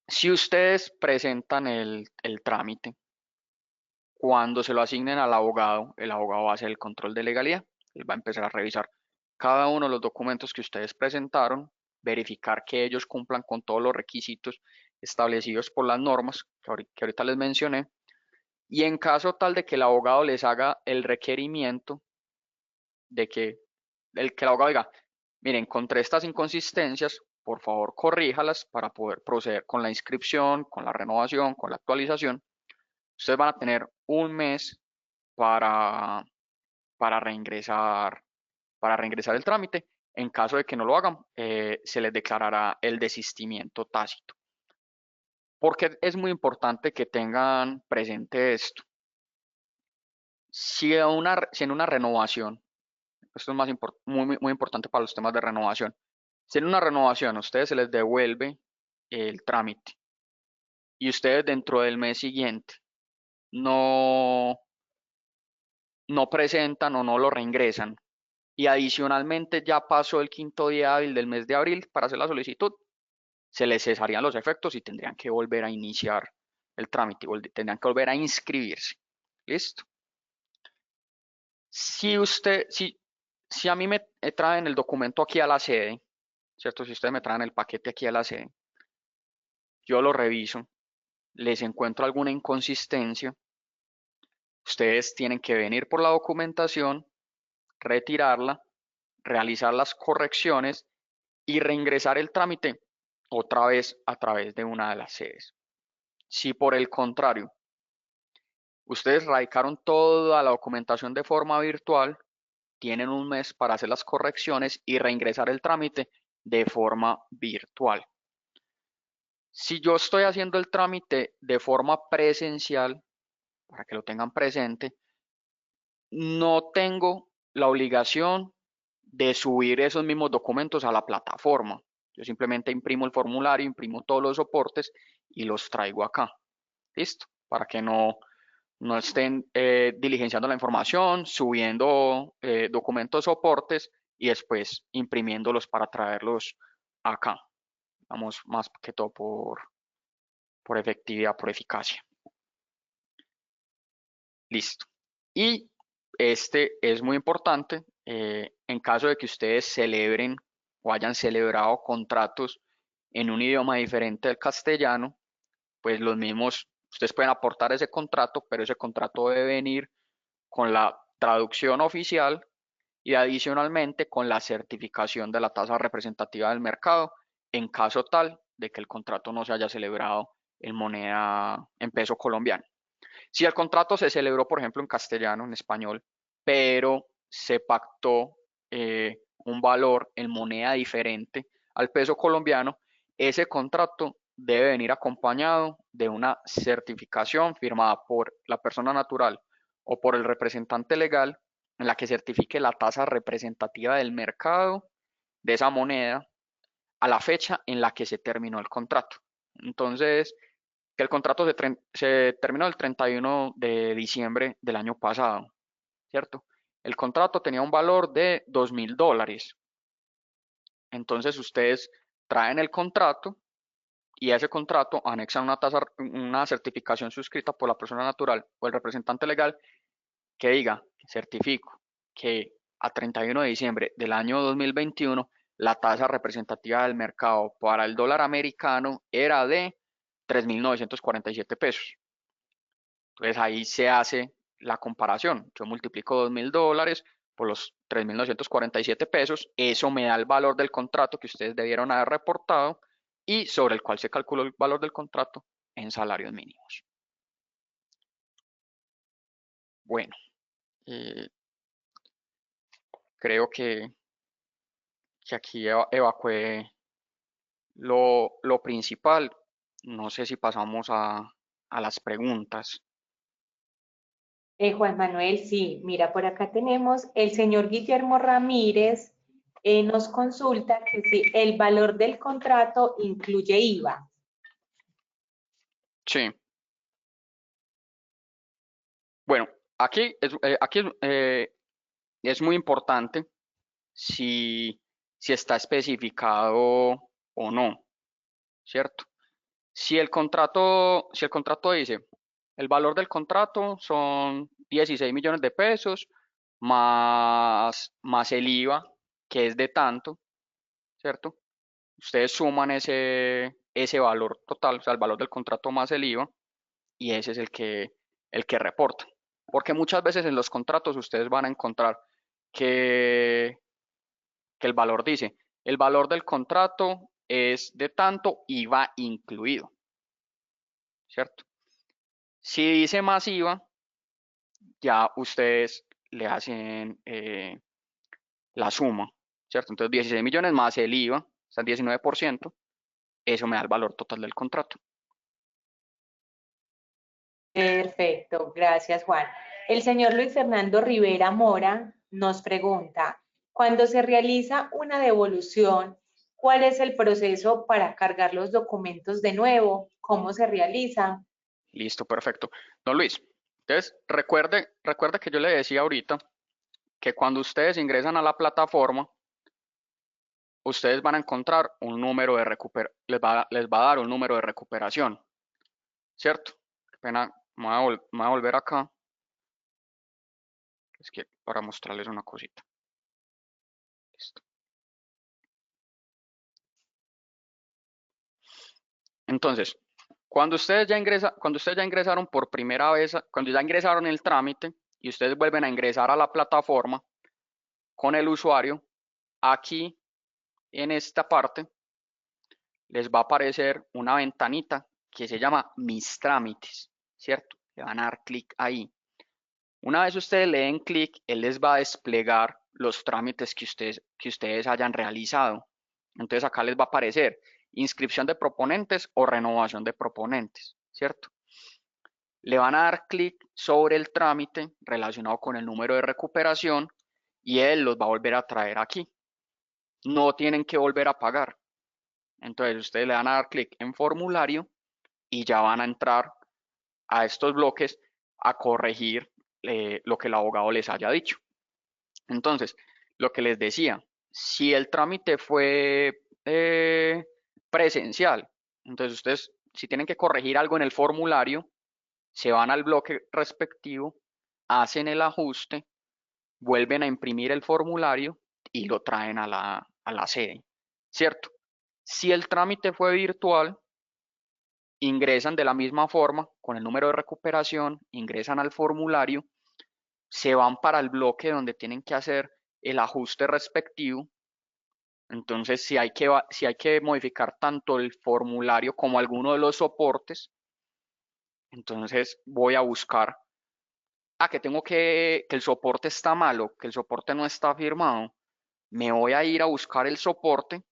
S2: si ustedes presentan el trámite, cuando se lo asignen al abogado, el abogado va a hacer el control de legalidad. Él va a empezar a revisar cada uno de los documentos que ustedes presentaron, verificar que ellos cumplan con todos los requisitos establecidos por las normas que ahorita les mencioné. Y en caso tal de que el abogado les haga el requerimiento de que el abogado diga, miren, encontré estas inconsistencias, por favor corríjalas para poder proceder con la inscripción, con la renovación, con la actualización. Ustedes van a tener un mes para, para reingresar, para reingresar el trámite. En caso de que no lo hagan, se les declarará el desistimiento tácito. Porque es muy importante que tengan presente esto. Si en una renovación, esto es muy importante para los temas de renovación, si en una renovación a ustedes se les devuelve el trámite y ustedes dentro del mes siguiente no, no presentan o no lo reingresan y adicionalmente ya pasó el quinto día hábil del mes de abril para hacer la solicitud, se les cesarían los efectos y tendrían que volver a iniciar el trámite, tendrían que volver a inscribirse. ¿Listo? Si a mí me traen el documento aquí a la sede, ¿cierto? Si ustedes me traen el paquete aquí a la sede, yo lo reviso, les encuentro alguna inconsistencia, ustedes tienen que venir por la documentación, retirarla, realizar las correcciones y reingresar el trámite otra vez a través de una de las sedes. Si por el contrario, ustedes radicaron toda la documentación de forma virtual, tienen un mes para hacer las correcciones y reingresar el trámite de forma virtual. Si yo estoy haciendo el trámite de forma presencial, para que lo tengan presente, no tengo la obligación de subir esos mismos documentos a la plataforma. Yo simplemente imprimo el formulario, imprimo todos los soportes y los traigo acá. ¿Listo? Para que no estén diligenciando la información, subiendo documentos soportes y después imprimiéndolos para traerlos acá. Vamos más que todo por efectividad, por eficacia. Listo. Y este es muy importante en caso de que ustedes celebren o hayan celebrado contratos en un idioma diferente del castellano, pues los mismos, ustedes pueden aportar ese contrato, pero ese contrato debe venir con la traducción oficial y adicionalmente con la certificación de la tasa representativa del mercado en caso tal de que el contrato no se haya celebrado en moneda, en peso colombiano. Si el contrato se celebró, por ejemplo, en castellano, en español, pero se pactó un valor en moneda diferente al peso colombiano, ese contrato debe venir acompañado de una certificación firmada por la persona natural o por el representante legal en la que certifique la tasa representativa del mercado de esa moneda a la fecha en la que se terminó el contrato. Entonces, que el contrato se terminó el 31 de diciembre del año pasado, ¿cierto? El contrato tenía un valor de $2.000. Entonces ustedes traen el contrato y a ese contrato anexan una certificación suscrita por la persona natural o el representante legal que diga, certifico que a 31 de diciembre del año 2021 la tasa representativa del mercado para el dólar americano era de 3.947 pesos. Entonces ahí se hace la comparación. Yo multiplico $2.000 por los 3.947 pesos. Eso me da el valor del contrato que ustedes debieron haber reportado y sobre el cual se calculó el valor del contrato en salarios mínimos. Bueno, eh, creo que aquí evacué lo principal. No sé si pasamos a las preguntas.
S1: Juan Manuel, sí, mira, por acá tenemos el señor Guillermo Ramírez, nos consulta que si el valor del contrato incluye IVA.
S2: Sí, bueno, aquí es muy importante si está especificado o no, ¿cierto? Si el contrato dice, el valor del contrato son 16 millones de pesos más el IVA, que es de tanto, ¿cierto? Ustedes suman ese valor total, o sea, el valor del contrato más el IVA, y ese es el que reporta. Porque muchas veces en los contratos ustedes van a encontrar que que el valor dice, el valor del contrato es de tanto IVA incluido, ¿cierto? Si dice más IVA, ya ustedes le hacen la suma, ¿cierto? Entonces 16 millones más el IVA, o sea, el 19%, eso me da el valor total del contrato.
S1: Perfecto, gracias Juan. El señor Luis Fernando Rivera Mora nos pregunta, cuando se realiza una devolución, ¿cuál es el proceso para cargar los documentos de nuevo? ¿Cómo se realiza?
S2: Listo, perfecto. Don Luis, entonces recuerde que yo le decía ahorita que cuando ustedes ingresan a la plataforma, ustedes van a encontrar un número de les va a dar un número de recuperación, ¿cierto? Qué pena, me voy a volver acá, es que para mostrarles una cosita. Listo. Entonces, cuando ustedes ya ingresaron por primera vez, cuando ya ingresaron el trámite y ustedes vuelven a ingresar a la plataforma con el usuario, aquí en esta parte les va a aparecer una ventanita que se llama Mis trámites, ¿cierto? Le van a dar clic ahí. Una vez ustedes le den clic, él les va a desplegar los trámites que ustedes hayan realizado. Entonces acá les va a aparecer inscripción de proponentes o renovación de proponentes, ¿cierto? Le van a dar clic sobre el trámite relacionado con el número de recuperación y él los va a volver a traer aquí. No tienen que volver a pagar. Entonces ustedes le van a dar clic en formulario y ya van a entrar a estos bloques a corregir lo que el abogado les haya dicho. Entonces, lo que les decía, si el trámite fue presencial, entonces ustedes, si tienen que corregir algo en el formulario, se van al bloque respectivo hacen el ajuste, vuelven a imprimir el formulario y lo traen a la sede, ¿cierto? Si el trámite fue virtual, ingresan de la misma forma con el número de recuperación, ingresan al formulario, se van para el bloque donde tienen que hacer el ajuste respectivo. Entonces, si hay que modificar tanto el formulario como alguno de los soportes, entonces voy a buscar, que tengo que el soporte está malo, que el soporte no está firmado, me voy a ir a buscar el soporte.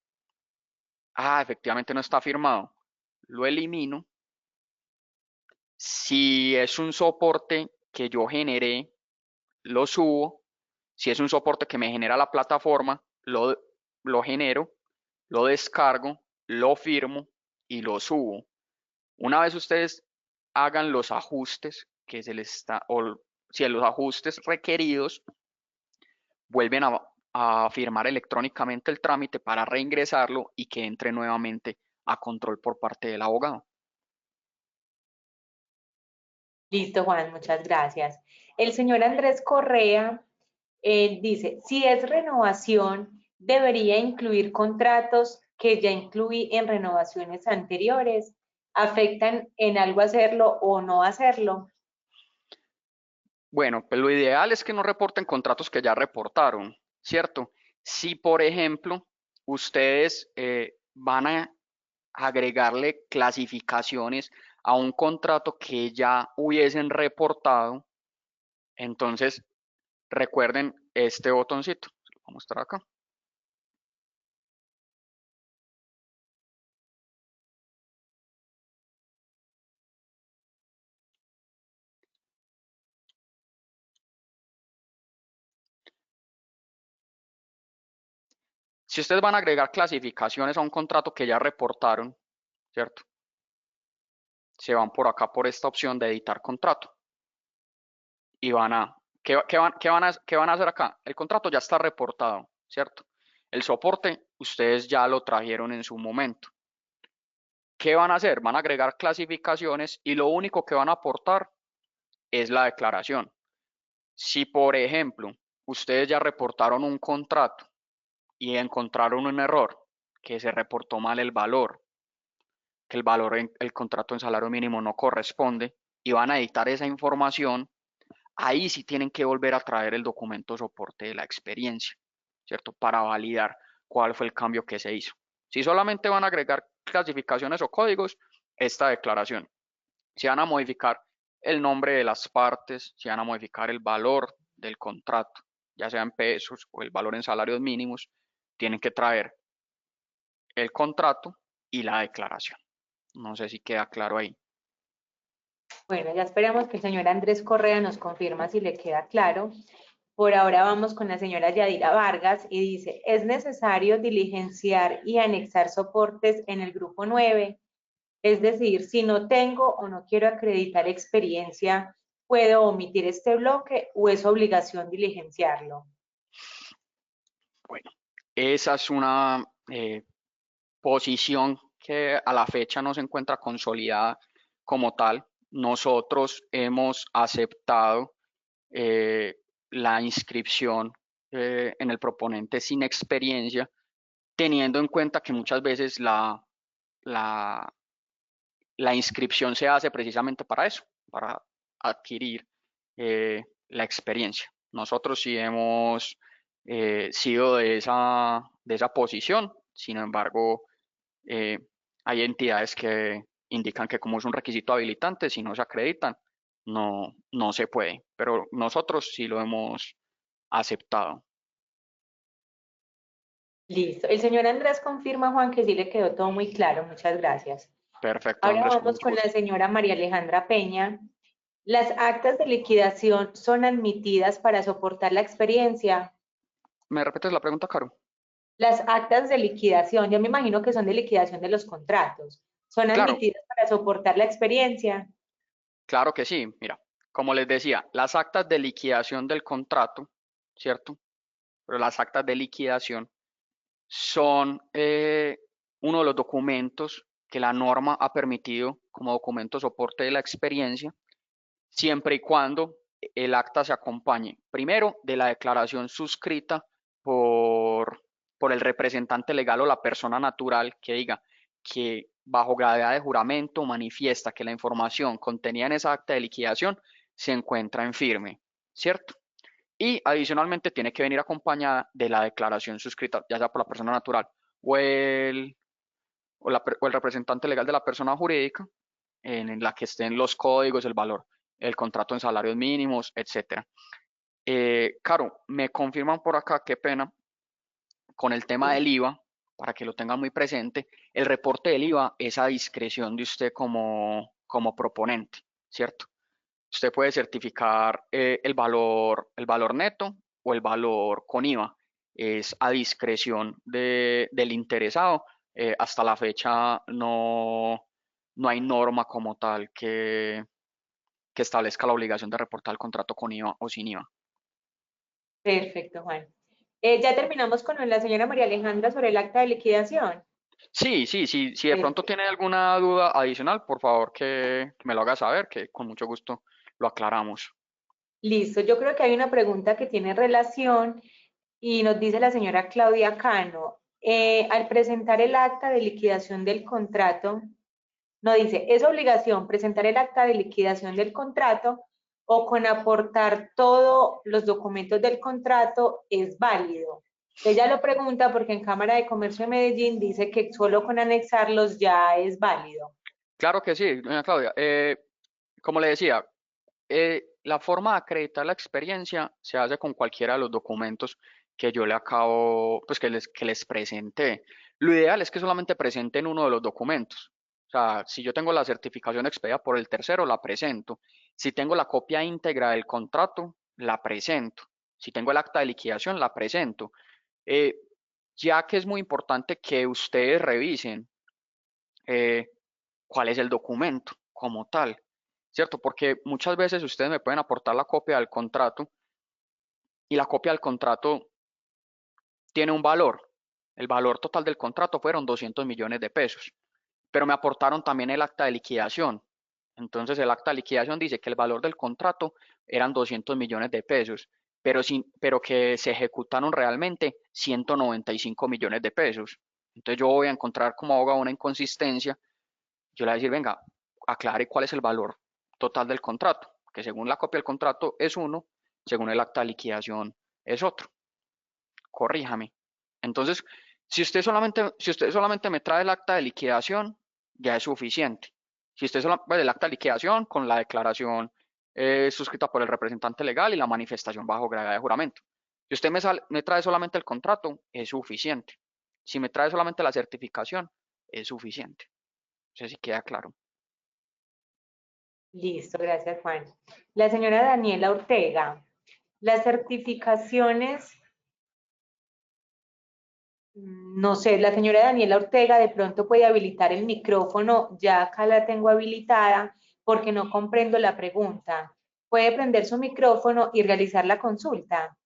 S2: Efectivamente no está firmado, lo elimino. Si es un soporte que yo generé, lo subo. Si es un soporte que me genera la plataforma, lo genero, lo descargo, lo firmo y lo subo. Una vez ustedes hagan los ajustes que se les está, o si los ajustes requeridos, vuelven a firmar electrónicamente el trámite para reingresarlo y que entre nuevamente a control por parte del abogado.
S1: Listo, Juan, muchas gracias. El señor Andrés Correa dice, si es renovación, debería incluir contratos que ya incluí en renovaciones anteriores. ¿Afectan en algo hacerlo o no hacerlo?
S2: Bueno, pues lo ideal es que no reporten contratos que ya reportaron, ¿cierto? Si, por ejemplo, ustedes van a agregarle clasificaciones a un contrato que ya hubiesen reportado, entonces recuerden este botoncito. Lo voy a mostrar acá. Si ustedes van a agregar clasificaciones a un contrato que ya reportaron, ¿cierto? Se van por acá por esta opción de editar contrato y van a, ¿qué van a hacer acá? El contrato ya está reportado, ¿cierto? El soporte ustedes ya lo trajeron en su momento. ¿Qué van a hacer? Van a agregar clasificaciones y lo único que van a aportar es la declaración. Si, por ejemplo, ustedes ya reportaron un contrato y encontraron un error, que se reportó mal el valor, que el valor en el contrato en salario mínimo no corresponde, y van a editar esa información, ahí sí tienen que volver a traer el documento soporte de la experiencia, ¿cierto? Para validar cuál fue el cambio que se hizo. Si solamente van a agregar clasificaciones o códigos, esta declaración. Si van a modificar el nombre de las partes, si van a modificar el valor del contrato, ya sea en pesos o el valor en salarios mínimos, tienen que traer el contrato y la declaración. No sé si queda claro ahí.
S1: Bueno, ya esperamos que el señor Andrés Correa nos confirma si le queda claro. Por ahora vamos con la señora Yadira Vargas y dice, ¿es necesario diligenciar y anexar soportes en el grupo 9? Es decir, si no tengo o no quiero acreditar experiencia, ¿puedo omitir este bloque o es obligación diligenciarlo?
S2: Bueno, esa es una posición que a la fecha no se encuentra consolidada como tal. Nosotros hemos aceptado la inscripción en el proponente sin experiencia, teniendo en cuenta que muchas veces la, la inscripción se hace precisamente para eso, para adquirir la experiencia. Nosotros sí hemos sido de esa posición, sin embargo, eh, hay entidades que indican que como es un requisito habilitante, si no se acreditan, no se puede, pero nosotros sí lo hemos aceptado.
S1: Listo. El señor Andrés confirma, Juan, que sí le quedó todo muy claro. Muchas gracias.
S2: Perfecto,
S1: Ahora
S2: Andrés, con
S1: vamos
S2: mucho
S1: con la
S2: gusto.
S1: señora María Alejandra Peña. ¿Las actas de liquidación son admitidas para soportar la experiencia?
S2: ¿Me repites la pregunta, Caro?
S1: Las actas de liquidación, yo me imagino que son de liquidación de los contratos. ¿Son
S2: Claro,
S1: admitidas para soportar la experiencia?
S2: claro que sí. Mira, como les decía, las actas de liquidación del contrato, ¿cierto? Pero las actas de liquidación son uno de los documentos que la norma ha permitido como documento soporte de la experiencia, siempre y cuando el acta se acompañe primero de la declaración suscrita por el representante legal o la persona natural que diga que bajo gravedad de juramento manifiesta que la información contenida en esa acta de liquidación se encuentra en firme, ¿cierto? Y adicionalmente tiene que venir acompañada de la declaración suscrita, ya sea por la persona natural o o el representante legal de la persona jurídica, en la que estén los códigos, el valor, el contrato en salarios mínimos, etcétera. Caro, me confirman por acá, qué pena, con el tema del IVA, para que lo tengan muy presente, el reporte del IVA es a discreción de usted como proponente, ¿cierto? Usted puede certificar el valor neto o el valor con IVA. Es a discreción del interesado. Hasta la fecha no hay norma como tal que establezca la obligación de reportar el contrato con IVA o sin IVA.
S1: Perfecto, Juan. Ya terminamos con la señora María Alejandra sobre el acta de liquidación.
S2: Sí, sí, sí, si de pronto
S1: Perfecto.
S2: tiene alguna duda adicional, por favor que me lo haga saber, que con mucho gusto lo aclaramos.
S1: Listo, yo creo que hay una pregunta que tiene relación y nos dice la señora Claudia Cano. Al presentar el acta de liquidación del contrato, no dice, ¿es obligación presentar el acta de liquidación del contrato o con aportar todos los documentos del contrato es válido? Ella lo pregunta porque en Cámara de Comercio de Medellín dice que solo con anexarlos ya es válido.
S2: Claro que sí, doña Claudia. Como le decía, la forma de acreditar la experiencia se hace con cualquiera de los documentos que yo le acabo, pues que les presenté. Lo ideal es que solamente presenten uno de los documentos. O sea, si yo tengo la certificación expedida por el tercero, la presento. Si tengo la copia íntegra del contrato, la presento. Si tengo el acta de liquidación, la presento. Eh, ya que es muy importante que ustedes revisen eh, cuál es el documento como tal, ¿cierto? Porque muchas veces ustedes me pueden aportar la copia del contrato y la copia del contrato tiene un valor. El valor total del contrato fueron 200 millones de pesos, pero me aportaron también el acta de liquidación. Entonces el acta de liquidación dice que el valor del contrato eran 200 millones de pesos, pero que se ejecutaron realmente 195 millones de pesos. Entonces yo voy a encontrar como abogado una inconsistencia. Yo le voy a decir, venga, aclare cuál es el valor total del contrato, que según la copia del contrato es uno, según el acta de liquidación es otro. Corríjame. Entonces, si usted solamente me trae el acta de liquidación, ya es suficiente. Si usted solo, pues, el acta de liquidación con la declaración suscrita por el representante legal y la manifestación bajo gravedad de juramento. Si usted me trae solamente el contrato, es suficiente. Si me trae solamente la certificación, es suficiente. No sé si queda claro.
S1: Listo, gracias, Juan. La señora Daniela Ortega, las certificaciones, no sé, la señora Daniela Ortega de pronto puede habilitar el micrófono, ya acá la tengo habilitada porque no comprendo la pregunta. Puede prender su micrófono y realizar la consulta.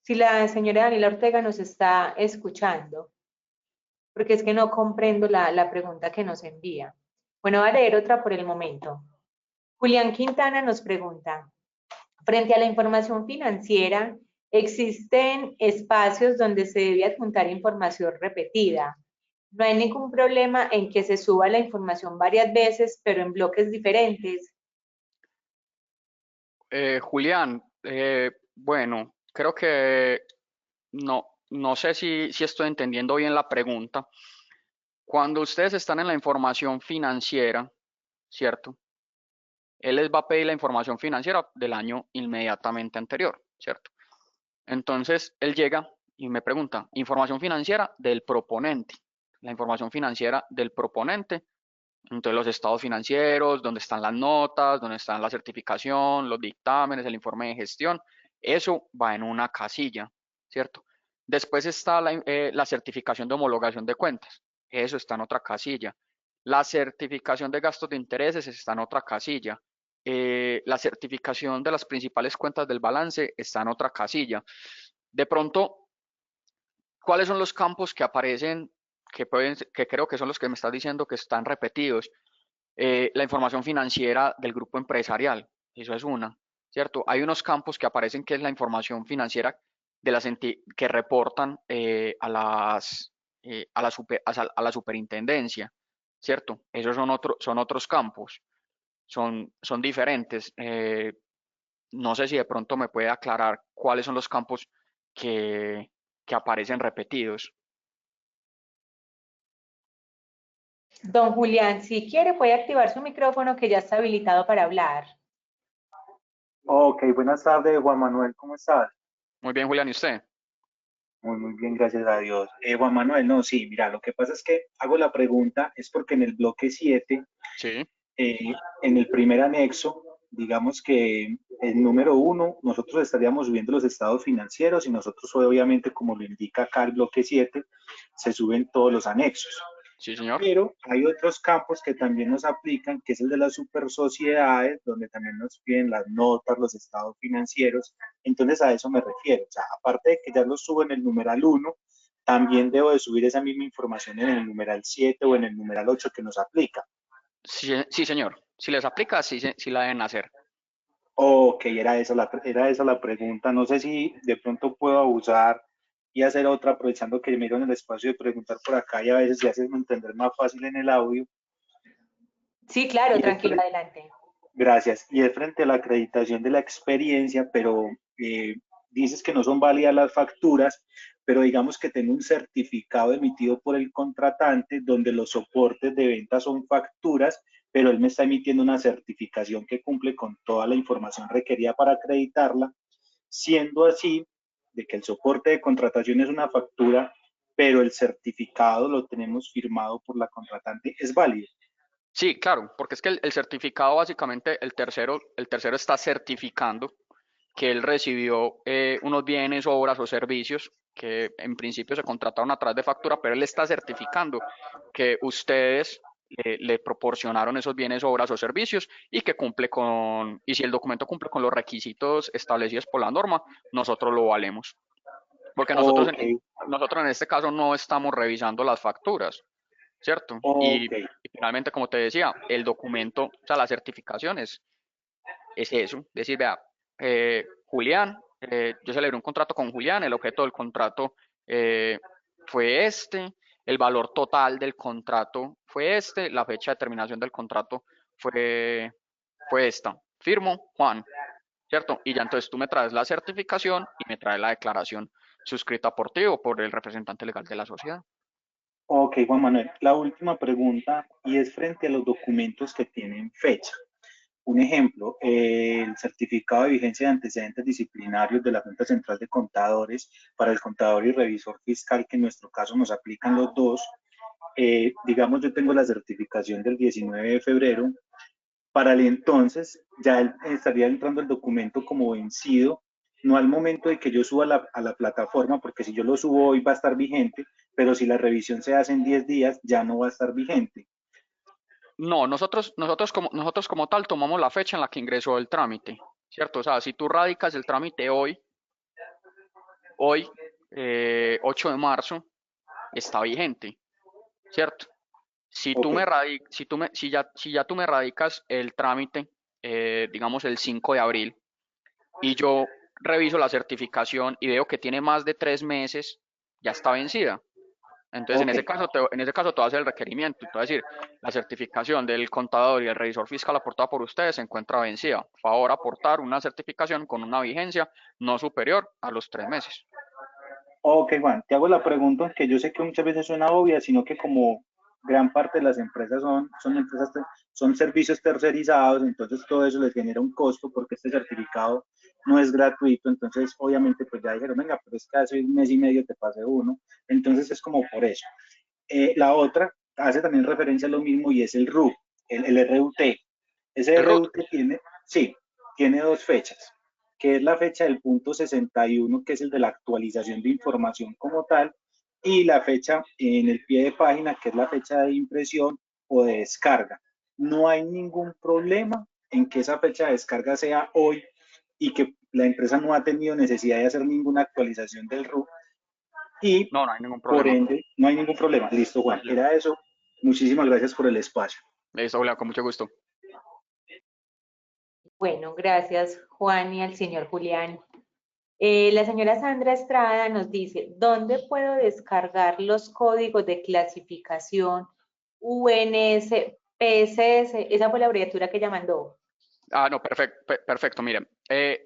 S1: Si la señora Daniela Ortega nos está escuchando, porque es que no comprendo la pregunta que nos envía. Bueno, voy a leer otra por el momento. Julián Quintana nos pregunta, frente a la información financiera, existen espacios donde se debe adjuntar información repetida. No hay ningún problema en que se suba la información varias veces, pero en bloques diferentes.
S2: Julián, bueno, creo que no sé si estoy entendiendo bien la pregunta. Cuando ustedes están en la información financiera, ¿cierto? Él les va a pedir la información financiera del año inmediatamente anterior, ¿cierto? Entonces, él llega y me pregunta, información financiera del proponente. La información financiera del proponente, entonces los estados financieros, donde están las notas, donde están la certificación, los dictámenes, el informe de gestión, eso va en una casilla, ¿cierto? Después está la certificación de homologación de cuentas, eso está en otra casilla. La certificación de gastos de intereses está en otra casilla. La certificación de las principales cuentas del balance está en otra casilla. De pronto, ¿cuáles son los campos que aparecen, que creo que son los que me estás diciendo que están repetidos? La información financiera del grupo empresarial, eso es una, ¿cierto? Hay unos campos que aparecen que es la información financiera de las que reportan a la superintendencia, ¿cierto? Esos son otros campos, son diferentes. No sé si de pronto me puede aclarar cuáles son los campos que, que aparecen repetidos.
S1: Don Julián, si quiere puede activar su micrófono que ya está habilitado para hablar.
S3: Ok, buenas tardes, Juan Manuel, ¿cómo estás?
S2: Muy bien, Julián, ¿y usted?
S3: Muy bien, gracias a Dios. Juan Manuel, no, sí, mira, lo que pasa es que hago la pregunta, es porque en el bloque 7,
S2: Sí,
S3: eh, en el primer anexo, digamos que el número 1, nosotros estaríamos subiendo los estados financieros y nosotros obviamente, como lo indica acá el bloque 7, se suben todos los anexos.
S2: sí, señor.
S3: Pero hay otros campos que también nos aplican, que es el de las super sociedades, donde también nos piden las notas, los estados financieros. Entonces a eso me refiero. O sea, aparte de que ya los subo en el numeral 1, también debo de subir esa misma información en el numeral 7 o en el numeral 8 que nos aplica.
S2: Sí, sí, señor. Si les aplica, sí, sí la deben hacer.
S3: Ok, era esa la pregunta. No sé si de pronto puedo abusar y hacer otra, aprovechando que me dieron el espacio de preguntar por acá y a veces se hace entender más fácil en el audio.
S1: Sí, claro,
S3: Y es,
S1: tranquilo, adelante.
S3: Gracias. Y es frente a la acreditación de la experiencia, pero dices que no son válidas las facturas, pero digamos que tengo un certificado emitido por el contratante donde los soportes de venta son facturas, pero él me está emitiendo una certificación que cumple con toda la información requerida para acreditarla, siendo así de que el soporte de contratación es una factura, pero el certificado lo tenemos firmado por la contratante, es válido.
S2: Sí, claro, porque es que el certificado básicamente, el tercero está certificando que él recibió unos bienes, obras o servicios que en principio se contrataron a través de factura, pero él está certificando que ustedes le proporcionaron esos bienes, obras o servicios y que y si el documento cumple con los requisitos establecidos por la norma, nosotros lo valemos. Porque
S3: Ok,
S2: nosotros en este caso no estamos revisando las facturas, ¿cierto? Y,
S3: ok.
S2: y finalmente, como te decía, el documento, o sea, la certificación es eso, decir, vea, Julián, yo celebré un contrato con Julián, el objeto del contrato eh, fue este, el valor total del contrato fue este, la fecha de terminación del contrato fue, fue esta. Firmo, Juan, ¿cierto? Y ya entonces tú me traes la certificación y me traes la declaración suscrita por ti o por el representante legal de la sociedad.
S3: Ok, Juan Manuel, la última pregunta y es frente a los documentos que tienen fecha. Un ejemplo, el certificado de vigencia de antecedentes disciplinarios de la Junta Central de Contadores para el contador y revisor fiscal, que en nuestro caso nos aplican los dos. Digamos, yo tengo la certificación del 19 de febrero. Para el entonces ya estaría entrando el documento como vencido, no al momento de que yo suba a la plataforma, porque si yo lo subo hoy va a estar vigente, pero si la revisión se hace en 10 días ya no va a estar vigente.
S2: No, nosotros como tal tomamos la fecha en la que ingresó el trámite, ¿cierto? O sea, si tú radicas el trámite hoy, 8 de marzo, está vigente, ¿cierto? Si tú
S3: Ok,
S2: me radi- si tú me, si ya tú me radicas el trámite, digamos el 5 de abril, y yo reviso la certificación y veo que tiene más de 3 meses, ya está vencida. Entonces,
S3: ok,
S2: en ese caso, te va a hacer el requerimiento. Te va a decir, la certificación del contador y el revisor fiscal aportada por ustedes se encuentra vencida. Favor aportar una certificación con una vigencia no superior a los 3 meses.
S3: ok, Juan, te hago la pregunta que yo sé que muchas veces suena obvia, sino que como gran parte de las empresas son empresas, son servicios tercerizados, entonces todo eso les genera un costo porque este certificado no es gratuito, entonces obviamente pues ya dijeron, venga, pero es que hace un mes y medio te pasé uno, entonces es como por eso. La otra hace también referencia a lo mismo y es el RUT, el RUT. Ese
S2: El RUT,
S3: RUT tiene, sí, tiene dos fechas, que es la fecha del punto 61, que es el de la actualización de información como tal, y la fecha en el pie de página, que es la fecha de impresión o de descarga. No hay ningún problema en que esa fecha de descarga sea hoy y que la empresa no ha tenido necesidad de hacer ninguna actualización del RUT y
S2: no, no hay ningún
S3: por
S2: problema.
S3: ende no hay ningún problema. Listo, Juan. Era eso. Muchísimas gracias por el espacio.
S2: Listo, Julián, con mucho gusto.
S1: Bueno, gracias Juan y al señor Julián. La señora Sandra Estrada nos dice, ¿dónde puedo descargar los códigos de clasificación UNS, PSS? Esa fue la abreviatura que ella mandó.
S2: Ah, no, perfecto, miren.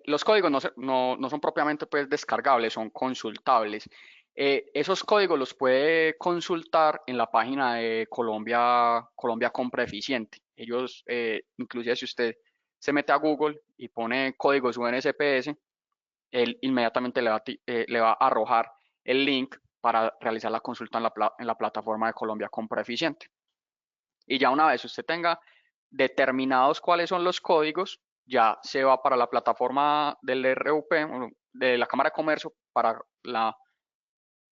S2: Los códigos no son propiamente pues descargables, son consultables. Esos códigos los puede consultar en la página de Colombia Compra Eficiente. Ellos, inclusive si usted se mete a Google y pone códigos UNSPS, él inmediatamente le va a arrojar el link para realizar la consulta en la plataforma de Colombia Compra Eficiente. Y ya una vez usted tenga determinados cuáles son los códigos, ya se va para la plataforma del RUP, de la Cámara de Comercio, para la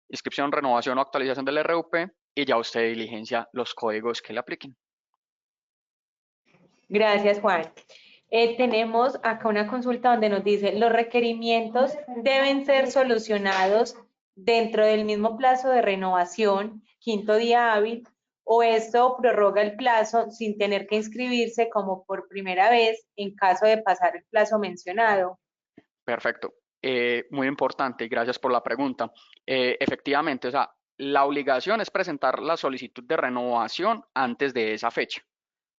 S2: inscripción, renovación o actualización del RUP, y ya usted diligencia los códigos que le apliquen.
S1: Gracias, Juan. Tenemos acá una consulta donde nos dice, ¿los requerimientos deben ser solucionados dentro del mismo plazo de renovación, quinto día hábil, o esto prorroga el plazo sin tener que inscribirse como por primera vez en caso de pasar el plazo mencionado?
S2: Perfecto. Muy importante, gracias por la pregunta. Efectivamente, o sea, la obligación es presentar la solicitud de renovación antes de esa fecha,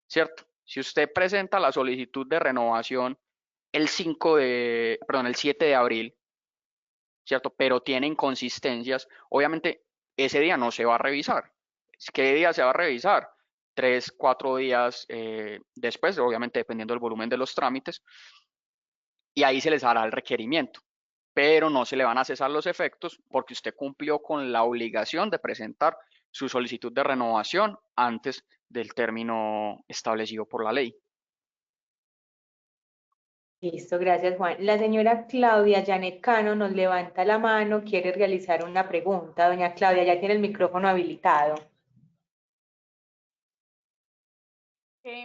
S2: ¿cierto? Si usted presenta la solicitud de renovación el 7 de abril, ¿cierto? Pero tiene inconsistencias, obviamente ese día no se va a revisar. ¿Qué día se va a revisar? 3, 4 días después, obviamente dependiendo del volumen de los trámites, y ahí se les hará el requerimiento, pero no se le van a cesar los efectos porque usted cumplió con la obligación de presentar su solicitud de renovación antes del término establecido por la ley.
S1: Listo, gracias Juan. La señora Claudia Janet Cano nos levanta la mano, quiere realizar una pregunta. Doña Claudia, ya tiene el micrófono habilitado.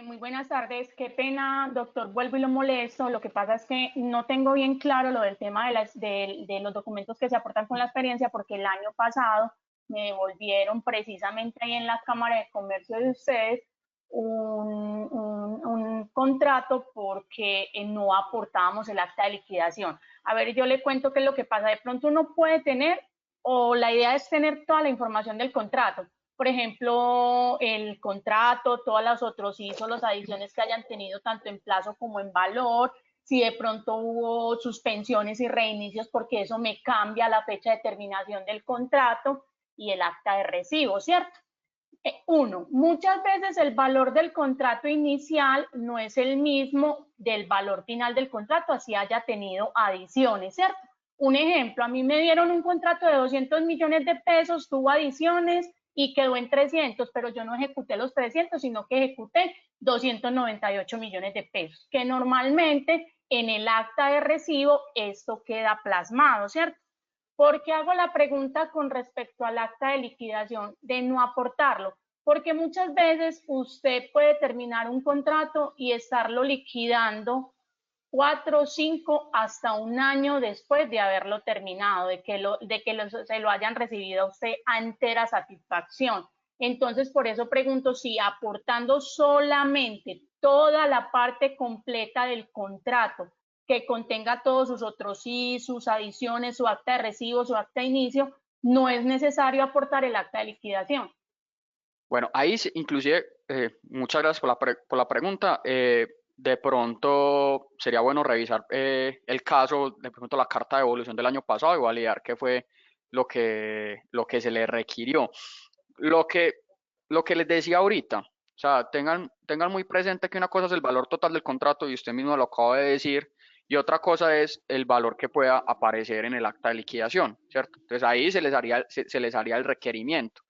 S4: Muy buenas tardes, qué pena, doctor, vuelvo y lo molesto. Lo que pasa es que no tengo bien claro lo del tema de los documentos que se aportan con la experiencia, porque el año pasado me devolvieron precisamente ahí en la Cámara de Comercio de ustedes un contrato porque no aportábamos el acta de liquidación. A ver, yo le cuento qué es lo que pasa. De pronto uno puede tener, o la idea es tener toda la información del contrato. Por ejemplo, el contrato, todos los otros ISO, las adiciones que hayan tenido tanto en plazo como en valor, si de pronto hubo suspensiones y reinicios, porque eso me cambia la fecha de terminación del contrato y el acta de recibo, ¿cierto? Uno, muchas veces el valor del contrato inicial no es el mismo del valor final del contrato, así haya tenido adiciones, ¿cierto? Un ejemplo, a mí me dieron un contrato de 200 millones de pesos, tuvo adiciones y quedó en 300, pero yo no ejecuté los 300, sino que ejecuté 298 millones de pesos, que normalmente en el acta de recibo esto queda plasmado, ¿cierto? ¿Por qué hago la pregunta con respecto al acta de liquidación de no aportarlo? Porque muchas veces usted puede terminar un contrato y estarlo liquidando 4, 5, hasta un año después de haberlo terminado, se lo hayan recibido a usted a entera satisfacción. Entonces, por eso pregunto si aportando solamente toda la parte completa del contrato, que contenga todos sus otros sí, sus adiciones, su acta de recibo, su acta de inicio, no es necesario aportar el acta de liquidación.
S2: Bueno, ahí inclusive, muchas gracias por la pregunta. De pronto sería bueno revisar el caso, de pronto la carta de evolución del año pasado y validar qué fue lo que se le requirió. Lo que les decía ahorita, o sea, tengan muy presente que una cosa es el valor total del contrato y usted mismo lo acaba de decir, y otra cosa es el valor que pueda aparecer en el acta de liquidación, ¿cierto? Entonces ahí se les haría el requerimiento.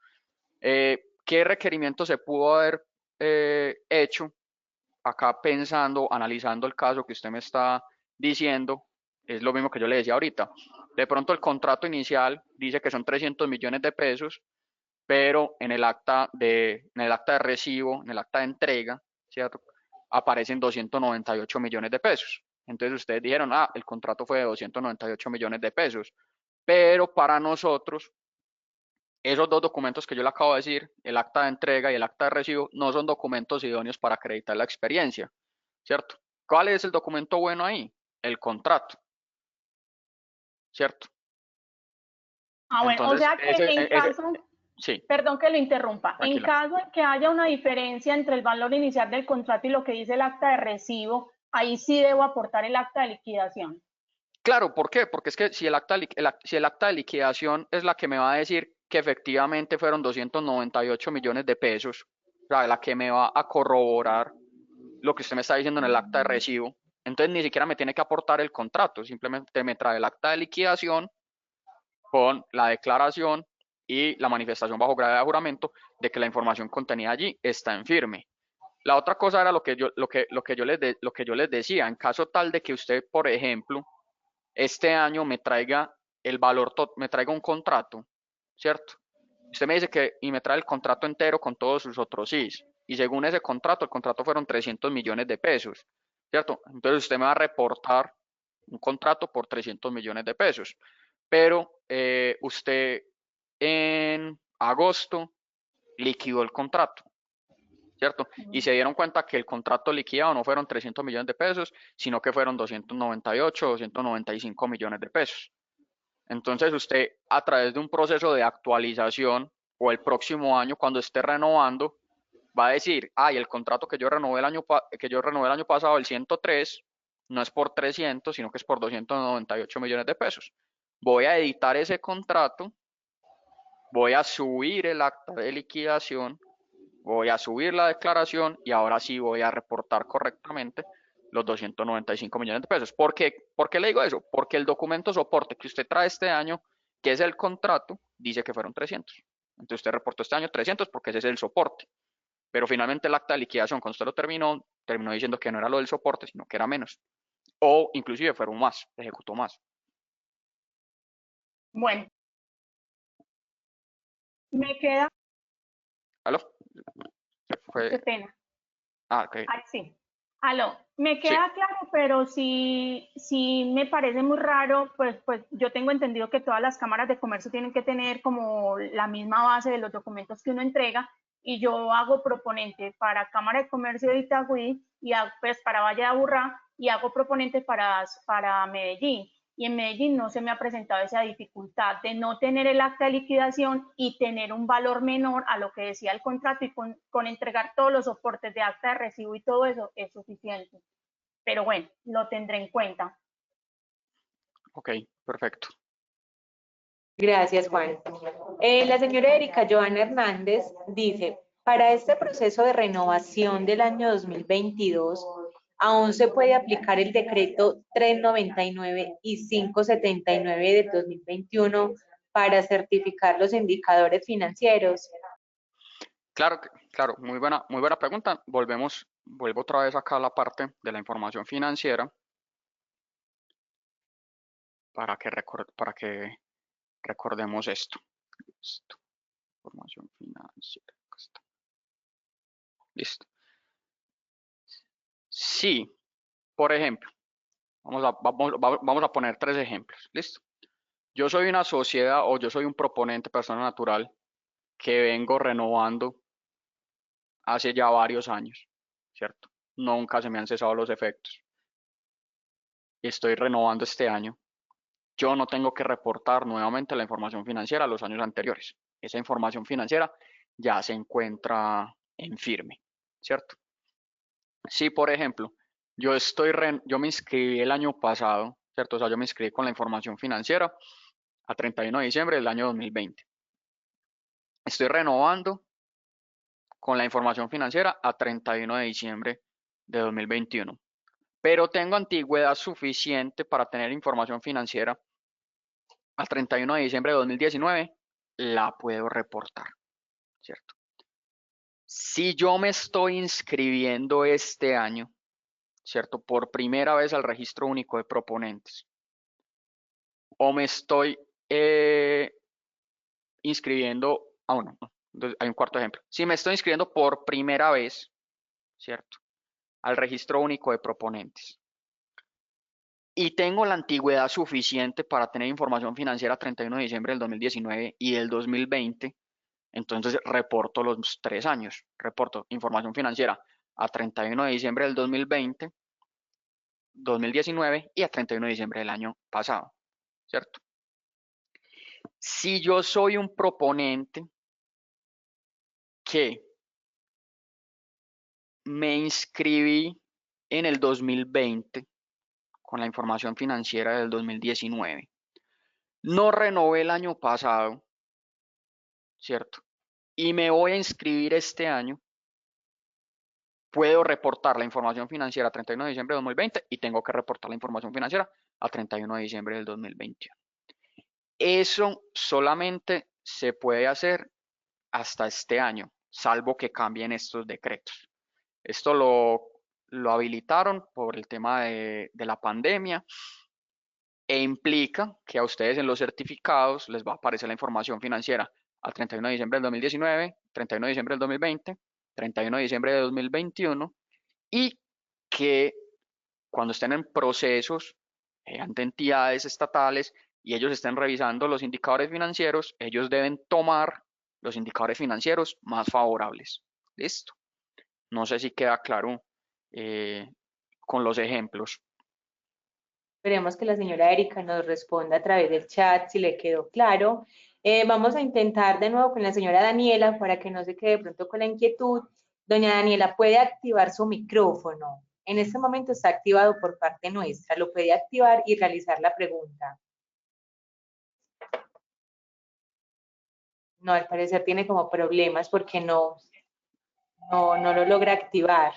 S2: ¿Qué requerimiento se pudo haber hecho? Acá pensando, analizando el caso que usted me está diciendo, es lo mismo que yo le decía ahorita. De pronto el contrato inicial dice que son 300 millones de pesos, pero en el acta de recibo, en el acta de entrega, ¿cierto? Aparecen 298 millones de pesos. Entonces ustedes dijeron, el contrato fue de 298 millones de pesos, pero para nosotros esos dos documentos que yo le acabo de decir, el acta de entrega y el acta de recibo, no son documentos idóneos para acreditar la experiencia, ¿cierto? ¿Cuál es el documento bueno ahí? El contrato, ¿cierto?
S4: Ah, bueno, o
S2: Entonces,
S4: sea que en caso,
S2: sí,
S4: perdón que lo interrumpa, en
S2: tranquila.
S4: caso de que haya una diferencia entre el valor inicial del contrato y lo que dice el acta de recibo, ahí sí debo aportar el acta de liquidación.
S2: Claro, ¿por qué? Porque es que si el acta, si el acta de liquidación es la que me va a decir que efectivamente fueron 298 millones de pesos, o sea, la que me va a corroborar lo que usted me está diciendo en el acta de recibo, entonces ni siquiera me tiene que aportar el contrato, simplemente me trae el acta de liquidación con la declaración y la manifestación bajo grave de juramento de que la información contenida allí está en firme. La otra cosa era lo que yo les decía, en caso tal de que usted, por ejemplo, este año me traiga el valor, me traiga un contrato, ¿cierto? Usted me dice que, y me trae el contrato entero con todos sus otros SIS, y según ese contrato, el contrato fueron 300 millones de pesos, ¿cierto? Entonces usted me va a reportar un contrato por 300 millones de pesos, pero usted en agosto liquidó el contrato, ¿cierto? Y se dieron cuenta que el contrato liquidado no fueron 300 millones de pesos, sino que fueron 298, 295 millones de pesos. Entonces usted a través de un proceso de actualización o el próximo año cuando esté renovando va a decir, ay, el contrato que yo renové el año pasado, el 103, no es por 300, sino que es por 298 millones de pesos. Voy a editar ese contrato, voy a subir el acta de liquidación, voy a subir la declaración y ahora sí voy a reportar correctamente los 295 millones de pesos. ¿Por qué le digo eso? Porque el documento soporte que usted trae este año, que es el contrato, dice que fueron 300. Entonces usted reportó este año 300 porque ese es el soporte. Pero finalmente el acta de liquidación, cuando usted lo terminó diciendo que no era lo del soporte, sino que era menos. O inclusive fueron más, ejecutó más.
S4: Bueno, me queda,
S2: ¿Aló? Fue...
S4: qué pena.
S2: Ah, ok.
S4: Ay, sí. Aló, me
S2: Sí,
S4: queda claro, pero sí me parece muy raro, pues yo tengo entendido que todas las cámaras de comercio tienen que tener como la misma base de los documentos que uno entrega, y yo hago proponente para Cámara de Comercio de Itagüí y pues para Valle de Aburrá, y hago proponente para Medellín. Y en Medellín no se me ha presentado esa dificultad de no tener el acta de liquidación y tener un valor menor a lo que decía el contrato, y con entregar todos los soportes de acta de recibo y todo eso es suficiente. Pero bueno, lo tendré en cuenta.
S2: ok, perfecto.
S1: Gracias, Juan. La señora Erika Joana Hernández dice, para este proceso de renovación del año 2022, aún se puede aplicar el decreto 399 y 579 de 2021 para certificar los indicadores financieros.
S2: Claro, claro, muy buena pregunta. Vuelvo otra vez acá a la parte de la información financiera para que recordemos esto. Información financiera. Acá está. Listo. Sí, por ejemplo, vamos a poner 3 ejemplos. Listo. Yo soy una sociedad o yo soy un proponente, persona natural, que vengo renovando hace ya varios años, ¿cierto? Nunca se me han cesado los efectos. Estoy renovando este año. Yo no tengo que reportar nuevamente la información financiera a los años anteriores. Esa información financiera ya se encuentra en firme, ¿cierto? Si, por ejemplo, yo me inscribí el año pasado, ¿cierto? O sea, yo me inscribí con la información financiera a 31 de diciembre del año 2020. Estoy renovando con la información financiera a 31 de diciembre de 2021. Pero tengo antigüedad suficiente para tener información financiera al 31 de diciembre de 2019, la puedo reportar, ¿cierto? Si yo me estoy inscribiendo este año, ¿cierto? Por primera vez al registro único de proponentes, o me estoy inscribiendo, no, entonces hay un cuarto ejemplo. Si me estoy inscribiendo por primera vez, ¿cierto? Al registro único de proponentes, y tengo la antigüedad suficiente para tener información financiera 31 de diciembre del 2019 y del 2020, entonces reporto los 3 años. Reporto información financiera a 31 de diciembre del 2020, 2019 y a 31 de diciembre del año pasado, ¿cierto? Si yo soy un proponente que me inscribí en el 2020 con la información financiera del 2019, no renové el año pasado, ¿cierto? Y me voy a inscribir este año, puedo reportar la información financiera a 31 de diciembre de 2020 y tengo que reportar la información financiera a 31 de diciembre del 2021. Eso solamente se puede hacer hasta este año, salvo que cambien estos decretos. Esto lo habilitaron por el tema de la pandemia e implica que a ustedes en los certificados les va a aparecer la información financiera al 31 de diciembre del 2019, 31 de diciembre del 2020, 31 de diciembre de 2021 y que cuando estén en procesos ante entidades estatales y ellos estén revisando los indicadores financieros, ellos deben tomar los indicadores financieros más favorables. Listo. No sé si queda claro con los ejemplos.
S1: Esperemos que la señora Erika nos responda a través del chat si le quedó claro. Vamos a intentar de nuevo con la señora Daniela para que no se quede de pronto con la inquietud. Doña Daniela, ¿puede activar su micrófono? En este momento está activado por parte nuestra. Lo puede activar y realizar la pregunta. No, al parecer tiene como problemas porque no lo logra activar.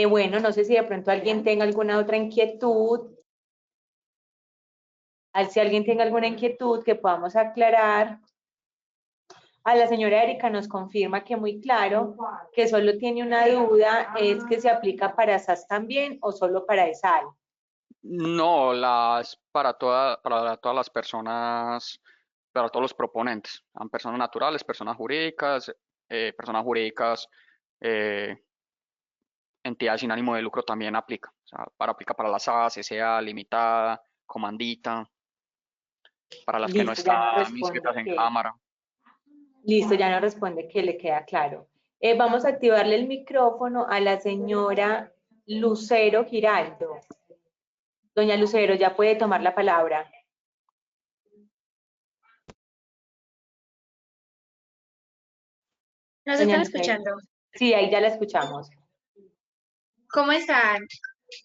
S1: Bueno, no sé si de pronto alguien tenga alguna otra inquietud. Si alguien tenga alguna inquietud que podamos aclarar. A la señora Erika nos confirma que muy claro, que solo tiene una duda, es que se aplica para SAS también o solo para ESAL.
S2: No, para todas las personas, para todos los proponentes, personas naturales, personas jurídicas, entidades sin ánimo de lucro también aplica. O sea, aplica para las SAS, SA, limitada, comandita, para las que no
S1: Listo, ya nos
S2: están
S1: responde
S2: inscritas en
S1: que,
S2: cámara.
S1: listo, ya nos responde que le queda claro. Vamos a activarle el micrófono a la señora Lucero Giraldo. Doña Lucero, ya puede tomar la palabra.
S5: ¿Nos
S1: Doña
S5: están
S1: Lucero.
S5: escuchando?
S1: Sí, ahí ya la escuchamos.
S5: ¿Cómo están?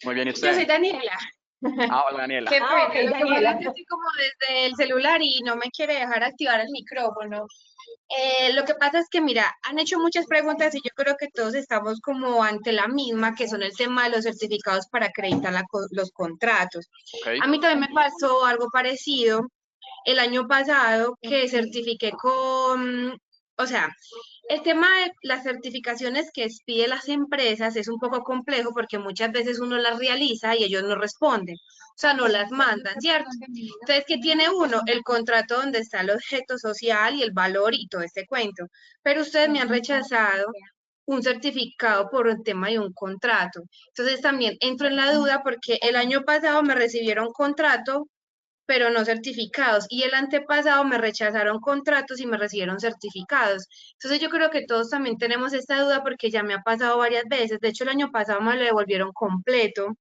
S2: Muy bien, ¿y
S5: Yo soy
S2: usted?
S5: Daniela.
S2: Hola, Daniela.
S5: Qué pena,
S1: ok,
S5: lo que pasa
S1: Daniela.
S5: es que estoy como desde el celular y no me quiere dejar activar el micrófono. Lo que pasa es que, mira, han hecho muchas preguntas y yo creo que todos estamos como ante la misma, que son el tema de los certificados para acreditar los contratos.
S2: Okay.
S5: A mí también me pasó algo parecido el año pasado que certifiqué o sea, el tema de las certificaciones que piden las empresas es un poco complejo porque muchas veces uno las realiza y ellos no responden, o sea, no las mandan, ¿cierto? Entonces, ¿qué tiene uno? El contrato donde está el objeto social y el valor y todo este cuento. Pero ustedes me han rechazado un certificado por un tema de un contrato. Entonces, también entro en la duda porque el año pasado me recibieron contrato pero no certificados. Y el antepasado me rechazaron contratos y me recibieron certificados. Entonces yo creo que todos también tenemos esta duda porque ya me ha pasado varias veces. De hecho, el año pasado me lo devolvieron completo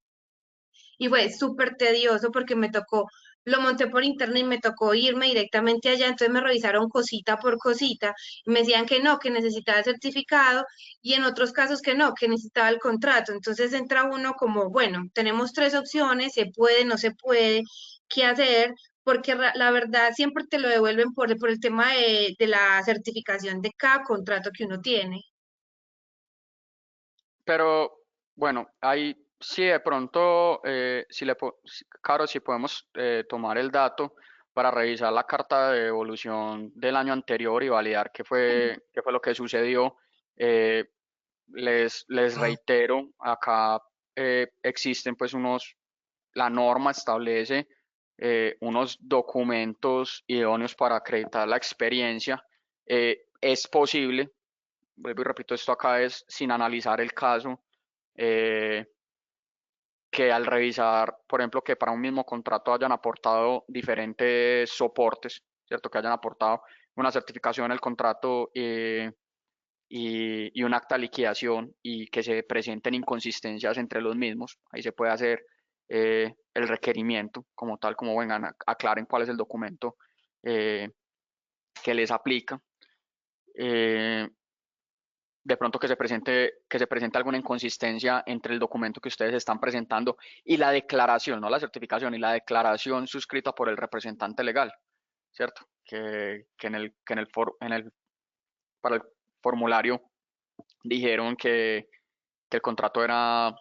S5: y fue súper tedioso porque me tocó, lo monté por internet y me tocó irme directamente allá. Entonces me revisaron cosita por cosita y me decían que no, que necesitaba el certificado y en otros casos que no, que necesitaba el contrato. Entonces entra uno como, bueno, tenemos tres opciones, se puede, no se puede, qué hacer, porque la verdad siempre te lo devuelven por el tema de la certificación de cada contrato que uno tiene.
S2: Pero bueno, ahí sí de pronto, Caro, si podemos tomar el dato para revisar la carta de devolución del año anterior y validar qué fue lo que sucedió. Les reitero, acá existen pues la norma establece unos documentos idóneos para acreditar la experiencia. Es posible, vuelvo y repito, esto acá es sin analizar el caso, que al revisar, por ejemplo, que para un mismo contrato hayan aportado diferentes soportes, ¿cierto? Que hayan aportado una certificación el contrato y un acta de liquidación y que se presenten inconsistencias entre los mismos. Ahí se puede hacer el requerimiento como tal, como vengan, aclaren cuál es el documento que les aplica. De pronto que se presente alguna inconsistencia entre el documento que ustedes están presentando y la declaración, no la certificación, y la declaración suscrita por el representante legal, ¿cierto? Para el formulario dijeron que el contrato era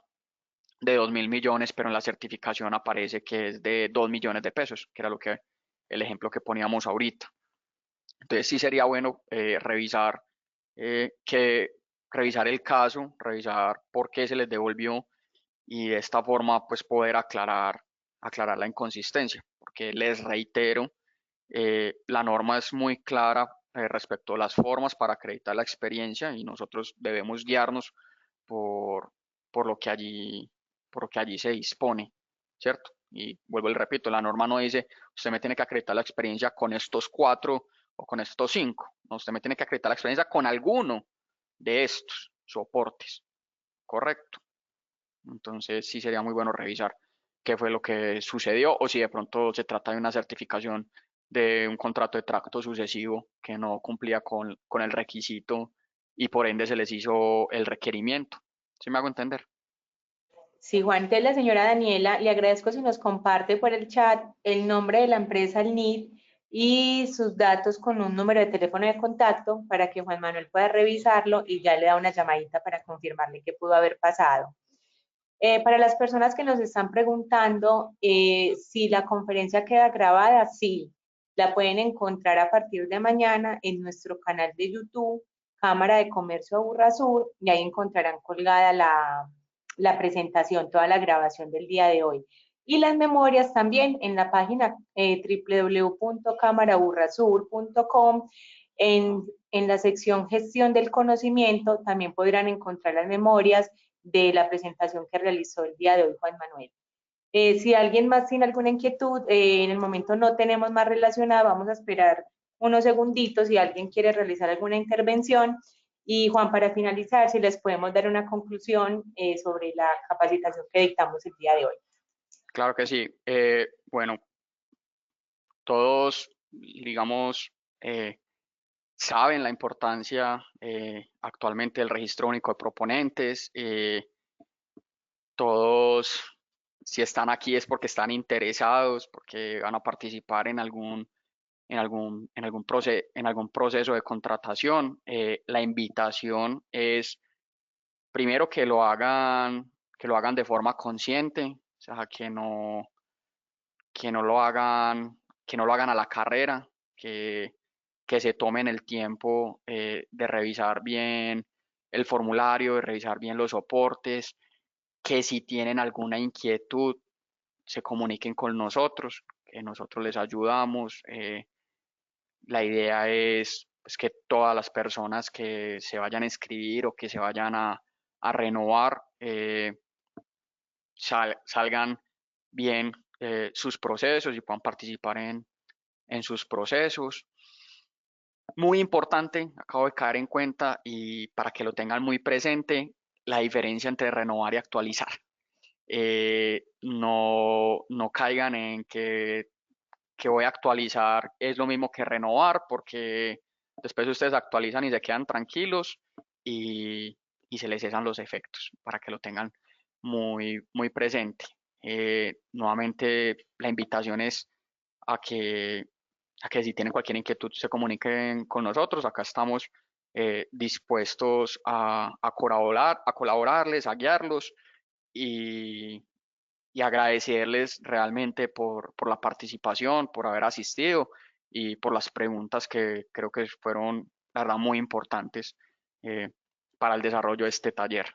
S2: de 2.000 millones, pero en la certificación aparece que es de 2 millones de pesos, que era el ejemplo que poníamos ahorita. Entonces sí sería bueno revisar el caso, revisar por qué se les devolvió y de esta forma pues poder aclarar la inconsistencia, porque les reitero, la norma es muy clara respecto a las formas para acreditar la experiencia y nosotros debemos guiarnos por, por lo que allí se dispone, ¿cierto? Y vuelvo y repito, la norma no dice, usted me tiene que acreditar la experiencia con estos 4 o con estos 5, no, usted me tiene que acreditar la experiencia con alguno de estos soportes, ¿correcto? Entonces sí sería muy bueno revisar qué fue lo que sucedió o si de pronto se trata de una certificación de un contrato de tracto sucesivo que no cumplía con el requisito y por ende se les hizo el requerimiento. ¿Sí me hago entender?
S1: Sí, Juan, entonces la señora Daniela, le agradezco si nos comparte por el chat el nombre de la empresa, el NID, y sus datos con un número de teléfono de contacto para que Juan Manuel pueda revisarlo y ya le da una llamadita para confirmarle qué pudo haber pasado. Para las personas que nos están preguntando si la conferencia queda grabada, sí, la pueden encontrar a partir de mañana en nuestro canal de YouTube, Cámara de Comercio Aburrasur, y ahí encontrarán colgada la presentación, toda la grabación del día de hoy. Y las memorias también en la página www.cámaraburrasur.com, en la sección Gestión del Conocimiento, también podrán encontrar las memorias de la presentación que realizó el día de hoy Juan Manuel. Si alguien más tiene alguna inquietud, en el momento no tenemos más relacionada, vamos a esperar unos segunditos si alguien quiere realizar alguna intervención. Y Juan, para finalizar, si les podemos dar una conclusión sobre la capacitación que dictamos el día de hoy.
S2: Claro que sí. Bueno, todos, digamos, saben la importancia actualmente del registro único de proponentes. Todos, si están aquí es porque están interesados, porque van a participar en algún proceso de contratación. La invitación es primero que lo hagan de forma consciente, o sea, que no lo hagan, que no lo hagan a la carrera, que se tomen el tiempo de revisar bien el formulario, de revisar bien los soportes, que si tienen alguna inquietud se comuniquen con nosotros, que nosotros les ayudamos. La idea es pues, que todas las personas que se vayan a inscribir o que se vayan a renovar salgan bien sus procesos y puedan participar en sus procesos. Muy importante, acabo de caer en cuenta y para que lo tengan muy presente, la diferencia entre renovar y actualizar. No caigan en que voy a actualizar es lo mismo que renovar, porque después ustedes actualizan y se quedan tranquilos y se les cesan los efectos, para que lo tengan muy, muy presente. Nuevamente, la invitación es a que, a que si tienen cualquier inquietud se comuniquen con nosotros. Acá estamos dispuestos a colaborarles, a guiarlos y, y agradecerles realmente por la participación, por haber asistido y por las preguntas que creo que fueron, la verdad, muy importantes para el desarrollo de este taller.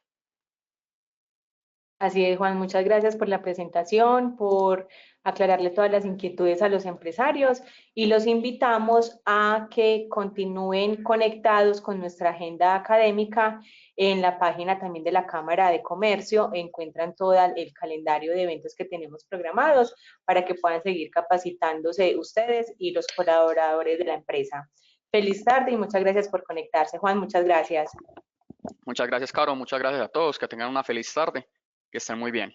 S1: Así es, Juan, muchas gracias por la presentación, por aclararle todas las inquietudes a los empresarios y los invitamos a que continúen conectados con nuestra agenda académica. En la página también de la Cámara de Comercio encuentran todo el calendario de eventos que tenemos programados para que puedan seguir capacitándose ustedes y los colaboradores de la empresa. Feliz tarde y muchas gracias por conectarse. Juan, muchas gracias.
S2: Muchas gracias, Caro. Muchas gracias a todos. Que tengan una feliz tarde. Que estén muy bien.